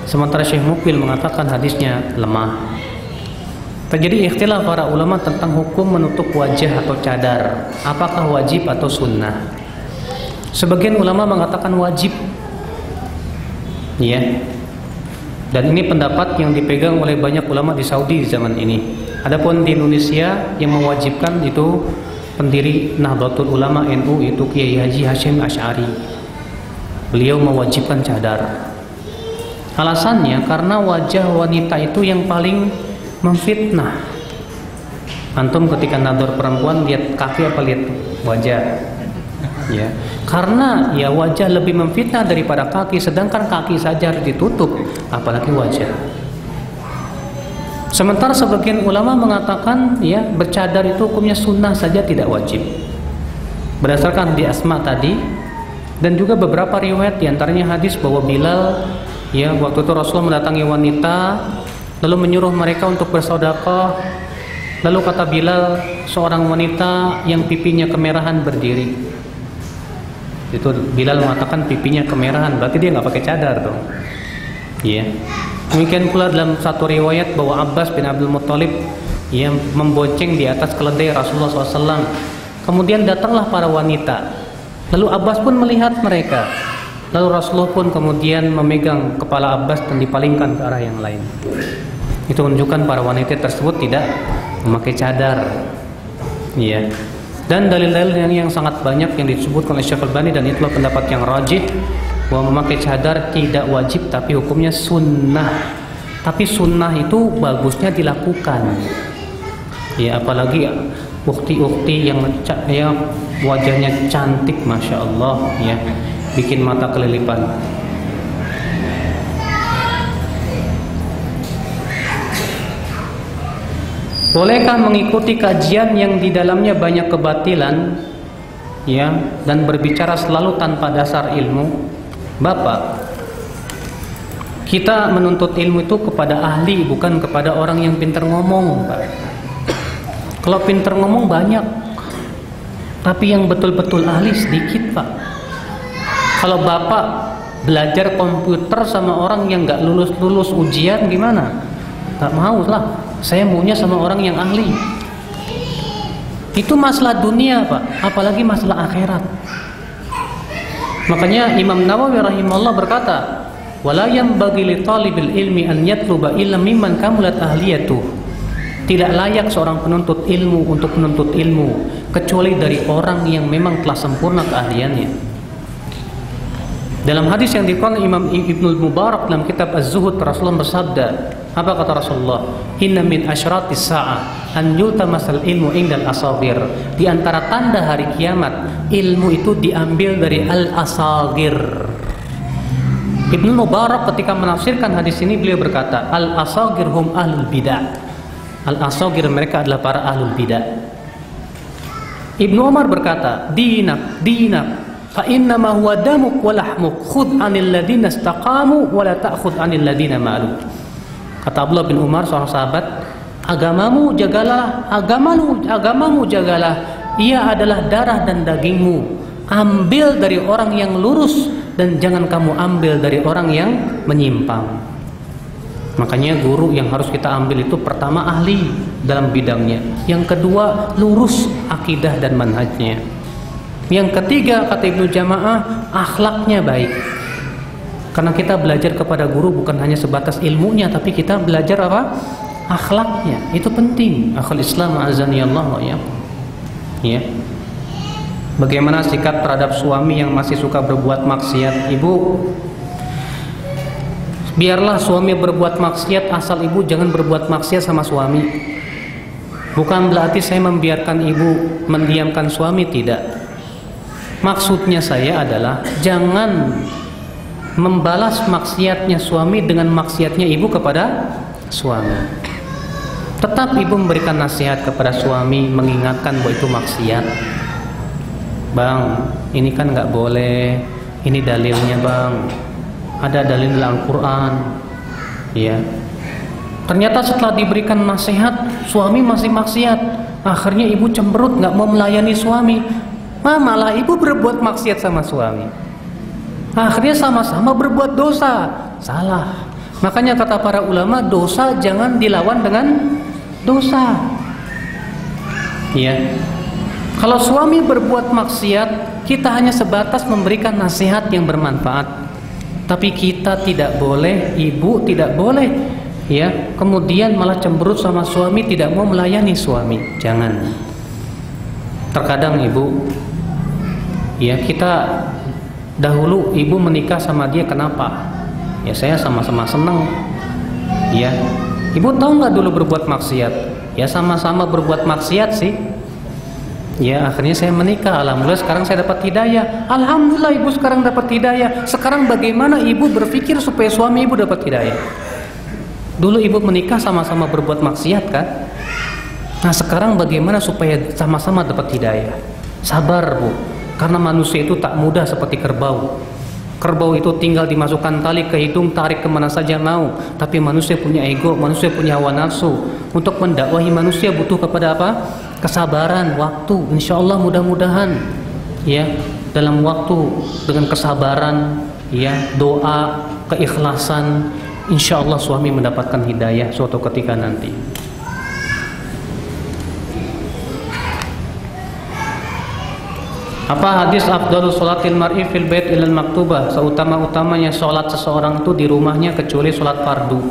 Sementara Syekh Mukbil mengatakan hadisnya lemah. Terjadi ikhtilaf para ulama tentang hukum menutup wajah atau cadar, apakah wajib atau sunnah. Sebagian ulama mengatakan wajib, ya. Dan ini pendapat yang dipegang oleh banyak ulama di Saudi zaman ini. Adapun di Indonesia yang mewajibkan itu pendiri Nahdlatul Ulama NU, itu Kiai Haji Hashim Asy'ari. Beliau mewajibkan cadar. Alasannya karena wajah wanita itu yang paling memfitnah. Antum ketika nador perempuan lihat kaki apa lihat wajah? Ya, karena ya wajah lebih memfitnah daripada kaki, sedangkan kaki saja harus ditutup, apalagi wajah. Sementara sebagian ulama mengatakan ya bercadar itu hukumnya sunnah saja, tidak wajib. Berdasarkan di Asma tadi dan juga beberapa riwayat, diantaranya hadis bahwa Bilal ya waktu itu Rasulullah mendatangi wanita lalu menyuruh mereka untuk bersedekah. Lalu kata Bilal, seorang wanita yang pipinya kemerahan berdiri. Itu Bilal mengatakan pipinya kemerahan, berarti dia nggak pakai cadar dong. Iya. Demikian pula dalam satu riwayat bahwa Abbas bin Abdul Muttalib yang membonceng di atas keledai Rasulullah SAW. Kemudian datanglah para wanita. Lalu Abbas pun melihat mereka. Lalu Rasulullah pun kemudian memegang kepala Abbas dan dipalingkan ke arah yang lain. Itu menunjukkan para wanita tersebut tidak memakai cadar. Iya. Dan dalil-dalil yang sangat banyak yang disebutkan oleh Syekh Albani, dan itulah pendapat yang rajih, bahwa memakai cadar tidak wajib tapi hukumnya sunnah. Tapi sunnah itu bagusnya dilakukan. Ya, apalagi ukti-ukti yang ya wajahnya cantik, masya Allah, ya, bikin mata kelilipan. Bolehkah mengikuti kajian yang di dalamnya banyak kebatilan, ya, dan berbicara selalu tanpa dasar ilmu? Bapak, kita menuntut ilmu itu kepada ahli, bukan kepada orang yang pintar ngomong, Pak. Kalau pintar ngomong banyak, tapi yang betul-betul ahli sedikit, Pak. Kalau Bapak belajar komputer sama orang yang gak lulus-lulus ujian, gimana? Gak mau lah, saya maunya sama orang yang ahli. Itu masalah dunia, Pak, apalagi masalah akhirat. Makanya Imam Nawawi rahimahullah berkata, "Wala yanbaghi li talibil ilmi an yatluba illa mimman kamulat ahliyatuh." Tidak layak seorang penuntut ilmu untuk menuntut ilmu kecuali dari orang yang memang telah sempurna keahliannya. Dalam hadis yang dikutip Imam Ibnu Mubarak dalam kitab Az-Zuhud, Rasulullah bersabda, apa kata Rasulullah? "Inna min asyratis sa'ah an yultamasal ilmu indal asagir." Di antara tanda hari kiamat, ilmu itu diambil dari al-asagir. Ibnu Mubarak ketika menafsirkan hadis ini, beliau berkata, "Al-asagir hum ahlul bidah." Al-asagir mereka adalah para ahlul bidah. Ibnu Umar berkata, "Dinak, fa inna ma huwa damuk wa lahmuk, khudh 'anil ladina istaqamu wa la ta'khudh 'anil ladina malu." Kata Abdullah bin Umar, seorang sahabat, agamamu jagalah, ia adalah darah dan dagingmu, ambil dari orang yang lurus dan jangan kamu ambil dari orang yang menyimpang. Makanya guru yang harus kita ambil itu pertama ahli dalam bidangnya, yang kedua lurus akidah dan manhajnya, yang ketiga kata Ibnu Jamaah akhlaknya baik. Karena kita belajar kepada guru bukan hanya sebatas ilmunya, tapi kita belajar apa? Akhlaknya. Itu penting. Akhlak Islam azanillah ya. Ya. Bagaimana sikap terhadap suami yang masih suka berbuat maksiat? Ibu, biarlah suami berbuat maksiat, asal ibu jangan berbuat maksiat sama suami. Bukan berarti saya membiarkan ibu mendiamkan suami, tidak. Maksudnya saya adalah jangan membalas maksiatnya suami dengan maksiatnya ibu kepada suami. Tetap ibu memberikan nasihat kepada suami, mengingatkan bahwa itu maksiat. Bang, ini kan nggak boleh. Ini dalilnya bang. Ada dalil dalam Al-Quran. Ya. Ternyata setelah diberikan nasihat, suami masih maksiat. Akhirnya ibu cemberut, nggak mau melayani suami. Malah ibu berbuat maksiat sama suami. Akhirnya sama-sama berbuat dosa. Salah. Makanya kata para ulama, dosa jangan dilawan dengan dosa. Ya. Kalau suami berbuat maksiat, kita hanya sebatas memberikan nasihat yang bermanfaat. Tapi kita tidak boleh, ibu tidak boleh, ya, kemudian malah cemberut sama suami, tidak mau melayani suami. Jangan. Terkadang ibu, ya, kita dahulu ibu menikah sama dia kenapa? Ya saya sama-sama senang. Ya, ibu tahu nggak dulu berbuat maksiat? Ya sama-sama berbuat maksiat sih. Ya akhirnya saya menikah. Alhamdulillah sekarang saya dapat hidayah. Alhamdulillah ibu sekarang dapat hidayah. Sekarang bagaimana ibu berpikir supaya suami ibu dapat hidayah? Dulu ibu menikah sama-sama berbuat maksiat kan? Nah sekarang bagaimana supaya sama-sama dapat hidayah? Sabar bu, karena manusia itu tak mudah seperti kerbau. Kerbau itu tinggal dimasukkan tali ke hidung, tarik kemana saja mau. Tapi manusia punya ego, manusia punya hawa nafsu. Untuk mendakwahi manusia butuh kepada apa? Kesabaran, waktu. Insya Allah mudah-mudahan, ya, dalam waktu dengan kesabaran, ya, doa, keikhlasan, insya Allah suami mendapatkan hidayah suatu ketika nanti. Apa hadis afdalus sholatil mar'i fil bait ilal maktubah, seutama-utamanya sholat seseorang itu di rumahnya kecuali sholat fardu.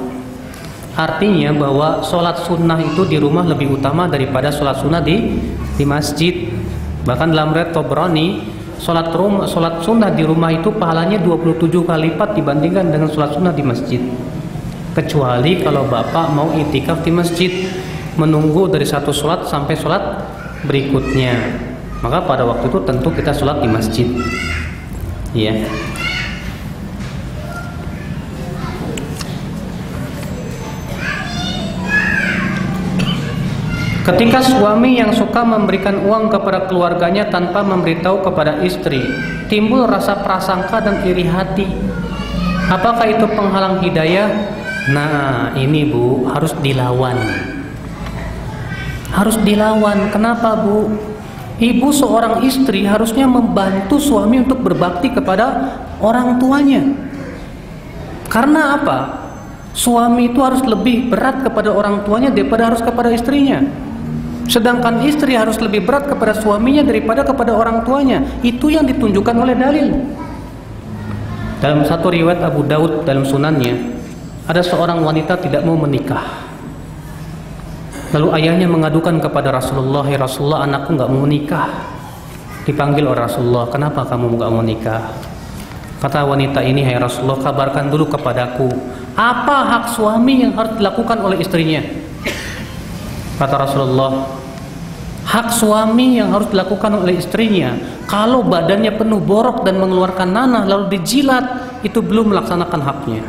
Artinya bahwa sholat sunnah itu di rumah lebih utama daripada sholat sunnah di masjid. Bahkan dalam riwayat Tabrani, sholat sunnah di rumah itu pahalanya 27 kali lipat dibandingkan dengan sholat sunnah di masjid. Kecuali kalau bapak mau itikaf di masjid, menunggu dari satu sholat sampai sholat berikutnya, maka pada waktu itu tentu kita sholat di masjid, ya. Ketika suami yang suka memberikan uang kepada keluarganya tanpa memberitahu kepada istri, timbul rasa prasangka dan iri hati. Apakah itu penghalang hidayah? Nah, ini bu, harus dilawan. Harus dilawan. Kenapa bu? Ibu seorang istri harusnya membantu suami untuk berbakti kepada orang tuanya. Karena apa? Suami itu harus lebih berat kepada orang tuanya daripada harus kepada istrinya. Sedangkan istri harus lebih berat kepada suaminya daripada kepada orang tuanya. Itu yang ditunjukkan oleh dalil. Dalam satu riwayat Abu Daud dalam sunannya, ada seorang wanita tidak mau menikah. Lalu ayahnya mengadukan kepada Rasulullah, "Ya Rasulullah, anakku nggak mau menikah." Dipanggil oleh Rasulullah, "Kenapa kamu nggak mau menikah?" Kata wanita ini, "Hai Rasulullah, kabarkan dulu kepadaku, apa hak suami yang harus dilakukan oleh istrinya?" Kata Rasulullah, hak suami yang harus dilakukan oleh istrinya, kalau badannya penuh borok dan mengeluarkan nanah lalu dijilat, itu belum melaksanakan haknya.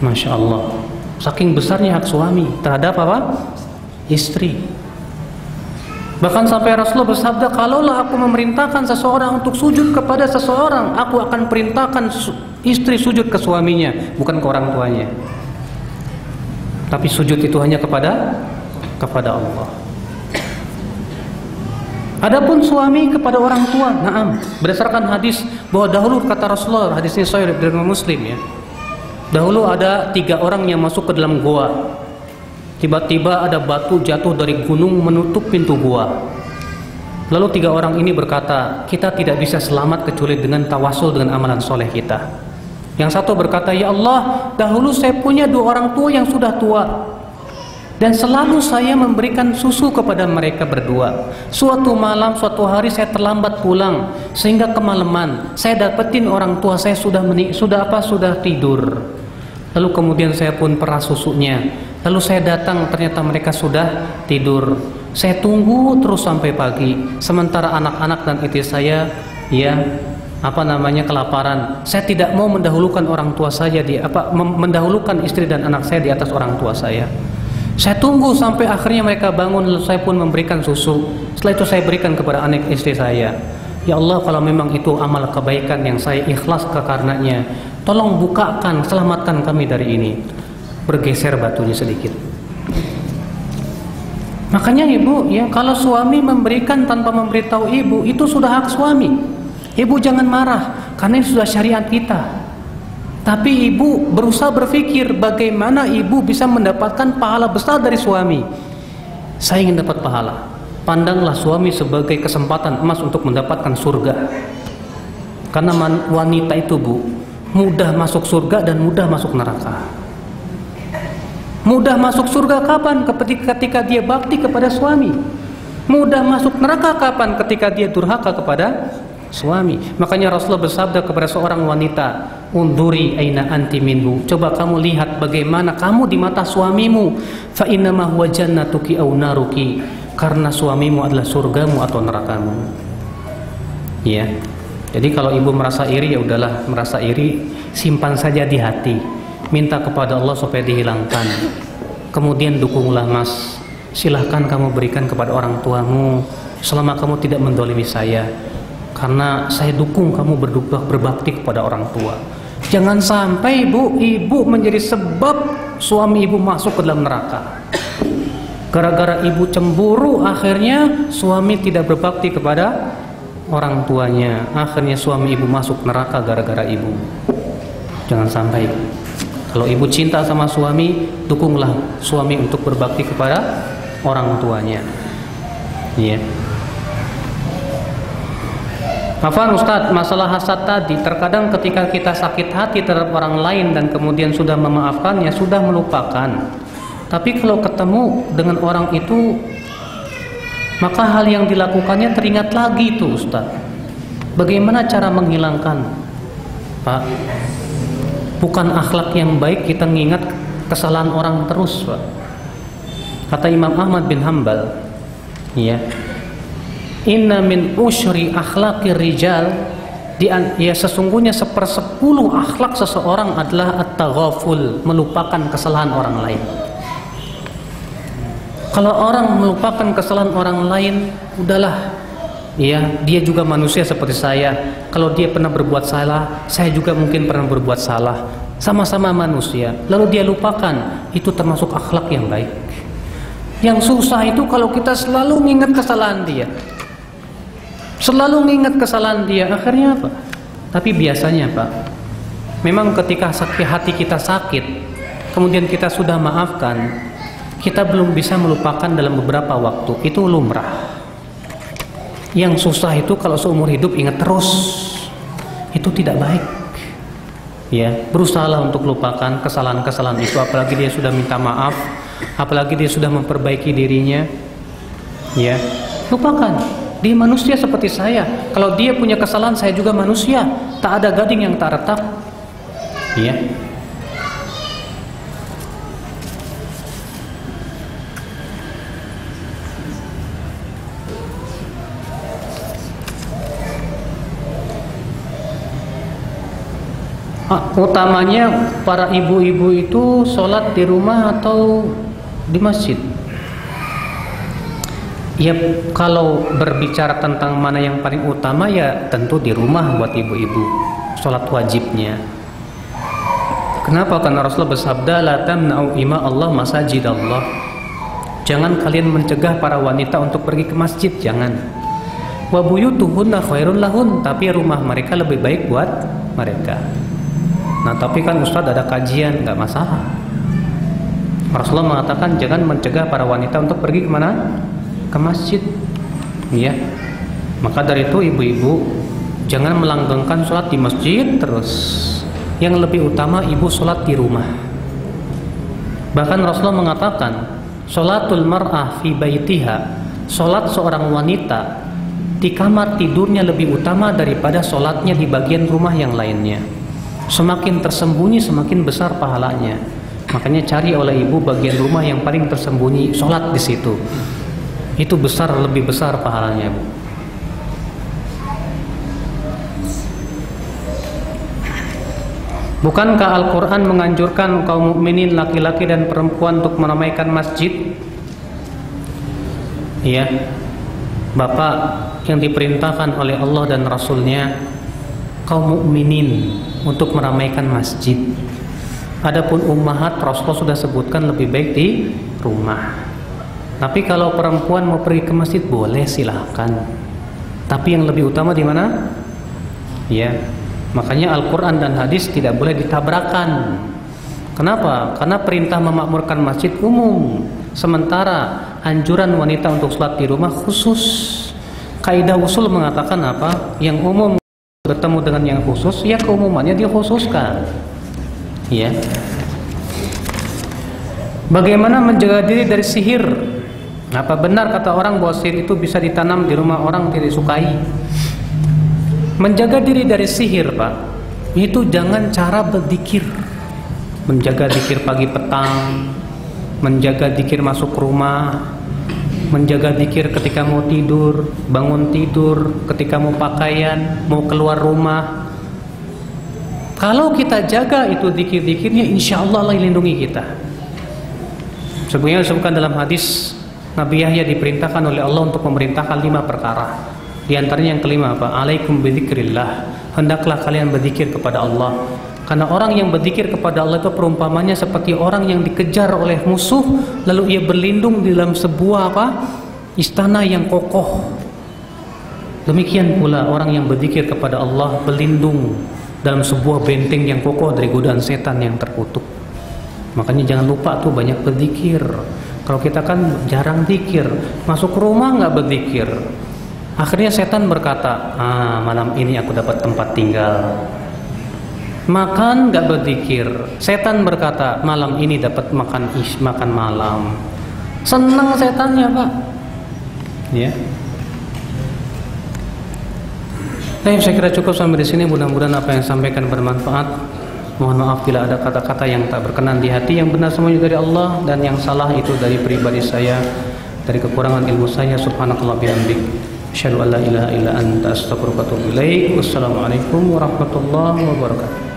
Masya Allah, saking besarnya hak suami terhadap apa? Istri. Bahkan sampai Rasulullah bersabda, kalaulah aku memerintahkan seseorang untuk sujud kepada seseorang, aku akan perintahkan istri sujud ke suaminya, bukan ke orang tuanya. Tapi sujud itu hanya kepada Allah. Adapun suami kepada orang tua, naam, berdasarkan hadis bahwa dahulu kata Rasulullah, hadis ini sahih dari Muslim ya. Dahulu ada 3 orang yang masuk ke dalam gua. Tiba-tiba ada batu jatuh dari gunung menutup pintu gua. Lalu 3 orang ini berkata, kita tidak bisa selamat kecuali dengan tawasul dengan amalan soleh kita. Yang satu berkata, ya Allah, dahulu saya punya 2 orang tua yang sudah tua, dan selalu saya memberikan susu kepada mereka berdua. Suatu malam, suatu hari saya terlambat pulang, sehingga kemalaman saya dapetin orang tua saya sudah tidur. Lalu kemudian saya pun peras susunya. Lalu saya datang, ternyata mereka sudah tidur. Saya tunggu terus sampai pagi. Sementara anak-anak dan istri saya kelaparan. Saya tidak mau mendahulukan orang tua saya mendahulukan istri dan anak saya di atas orang tua saya. Saya tunggu sampai akhirnya mereka bangun, lalu saya pun memberikan susu. Setelah itu saya berikan kepada anak istri saya. Ya Allah, kalau memang itu amal kebaikan yang saya ikhlas karenanya, tolong bukakan, selamatkan kami dari ini. Bergeser batunya sedikit. Makanya ibu, ya, kalau suami memberikan tanpa memberitahu ibu, itu sudah hak suami. Ibu jangan marah, karena ini sudah syariat kita. Tapi ibu berusaha berpikir bagaimana ibu bisa mendapatkan pahala besar dari suami. Saya ingin dapat pahala. Pandanglah suami sebagai kesempatan emas untuk mendapatkan surga. Karena wanita itu, Bu, mudah masuk surga dan mudah masuk neraka. Mudah masuk surga kapan? Ketika dia bakti kepada suami. Mudah masuk neraka kapan? Ketika dia durhaka kepada suami. Makanya Rasulullah bersabda kepada seorang wanita, unduri aina anti minhu. Coba kamu lihat bagaimana kamu di mata suamimu. Fa innama huwa jannatuki aw naruki. Karena suamimu adalah surgamu atau nerakamu. Ya. Jadi kalau ibu merasa iri, ya udahlah, merasa iri simpan saja di hati. Minta kepada Allah supaya dihilangkan. Kemudian dukunglah, Mas. Silahkan kamu berikan kepada orang tuamu selama kamu tidak mendolimi saya. Karena saya dukung kamu berbakti kepada orang tua. Jangan sampai ibu menjadi sebab suami ibu masuk ke dalam neraka. Gara-gara ibu cemburu, akhirnya suami tidak berbakti kepada orang tuanya. Akhirnya suami ibu masuk neraka gara-gara ibu. Jangan sampai. Kalau ibu cinta sama suami, dukunglah suami untuk berbakti kepada orang tuanya. Iya. Afwan Ustadz, masalah hasad tadi, terkadang ketika kita sakit hati terhadap orang lain dan kemudian sudah memaafkannya, sudah melupakan. Tapi kalau ketemu dengan orang itu, maka hal yang dilakukannya teringat lagi tuh Ustadz. Bagaimana cara menghilangkan? Pak, bukan akhlak yang baik kita mengingat kesalahan orang terus, Pak. Kata Imam Ahmad bin Hanbal, ya, inna min usyri akhlaqir rijal, ya sesungguhnya 1/10 akhlak seseorang adalah at-taghaful, melupakan kesalahan orang lain. Kalau orang melupakan kesalahan orang lain, udahlah, ya, dia juga manusia seperti saya. Kalau dia pernah berbuat salah, saya juga mungkin pernah berbuat salah. Sama-sama manusia. Lalu dia lupakan, itu termasuk akhlak yang baik. Yang susah itu kalau kita selalu mengingat kesalahan dia. Selalu mengingat kesalahan dia, akhirnya apa? Tapi biasanya, Pak, memang ketika hati kita sakit, kemudian kita sudah maafkan, kita belum bisa melupakan dalam beberapa waktu. Itu lumrah. Yang susah itu kalau seumur hidup ingat terus. Itu tidak baik. Ya, berusahalah untuk lupakan kesalahan-kesalahan itu, apalagi dia sudah minta maaf, apalagi dia sudah memperbaiki dirinya. Ya, lupakan. Dia manusia seperti saya. Kalau dia punya kesalahan, saya juga manusia. Tak ada gading yang tak retak. Ya. Utamanya para ibu-ibu itu sholat di rumah atau di masjid? Ya, kalau berbicara tentang mana yang paling utama, ya tentu di rumah buat ibu-ibu, sholat wajibnya. Kenapa? Karena Rasulullah bersabda, la tamna'u ima Allah masajid Allah. Jangan kalian mencegah para wanita untuk pergi ke masjid, jangan. Wa buyutuhunna khairul lahun, tapi rumah mereka lebih baik buat mereka. Nah, tapi kan Ustadz ada kajian, nggak masalah. Rasulullah mengatakan jangan mencegah para wanita untuk pergi kemana? Ke masjid, ya. Maka dari itu ibu-ibu jangan melanggengkan sholat di masjid terus. Yang lebih utama ibu sholat di rumah. Bahkan Rasulullah mengatakan sholatul mar'ah fi baitiha, sholat seorang wanita di kamar tidurnya lebih utama daripada sholatnya di bagian rumah yang lainnya. Semakin tersembunyi semakin besar pahalanya. Makanya cari oleh ibu bagian rumah yang paling tersembunyi, sholat di situ. Itu besar, lebih besar pahalanya, Bu. Bukankah Al-Quran menganjurkan kaum mukminin laki-laki dan perempuan untuk meramaikan masjid? Iya, Bapak yang diperintahkan oleh Allah dan Rasulnya kaum mukminin untuk meramaikan masjid. Adapun ummahat, Rasulullah sudah sebutkan lebih baik di rumah. Tapi kalau perempuan mau pergi ke masjid boleh, silahkan. Tapi yang lebih utama di mana? Ya, makanya Al-Quran dan hadis tidak boleh ditabrakan. Kenapa? Karena perintah memakmurkan masjid umum, sementara anjuran wanita untuk sholat di rumah khusus. Kaidah usul mengatakan apa? Yang umum bertemu dengan yang khusus, ya keumumannya dikhususkan. Ya. Bagaimana menjaga diri dari sihir? Apa benar kata orang bahwa sihir itu bisa ditanam di rumah orang tidak disukai? Menjaga diri dari sihir, Pak, itu jangan cara berzikir. Menjaga zikir pagi petang, menjaga zikir masuk rumah, menjaga zikir ketika mau tidur, bangun tidur, ketika mau pakaian, mau keluar rumah. Kalau kita jaga itu zikir-zikirnya, insya Allah Allah lindungi kita. Sebenarnya disebutkan dalam hadis, Nabi Yahya diperintahkan oleh Allah untuk memerintahkan 5 perkara. Di antaranya yang kelima apa? Alaikum bidzikrillah. Hendaklah kalian berzikir kepada Allah. Karena orang yang berzikir kepada Allah itu perumpamannya seperti orang yang dikejar oleh musuh, lalu ia berlindung di dalam sebuah apa? Istana yang kokoh. Demikian pula orang yang berzikir kepada Allah berlindung dalam sebuah benteng yang kokoh dari godaan setan yang terkutuk. Makanya jangan lupa tuh banyak berzikir. Kalau kita kan jarang zikir, masuk rumah nggak berzikir. Akhirnya setan berkata, malam ini aku dapat tempat tinggal. Makan nggak berzikir, setan berkata, malam ini dapat makan malam. Senang setannya, Pak. Ya. Baik, saya kira cukup sampai di sini. Mudah-mudahan apa yang sampaikan bermanfaat. Mohon maaf bila ada kata-kata yang tak berkenan di hati. Yang benar semuanya dari Allah, dan yang salah itu dari pribadi saya, dari kekurangan ilmu saya. Subhanakallah bihamdik, asyhadu an la ilaha illa anta, astaghfiruka wa atubu ilaik. Wassalamualaikum warahmatullahi wabarakatuh.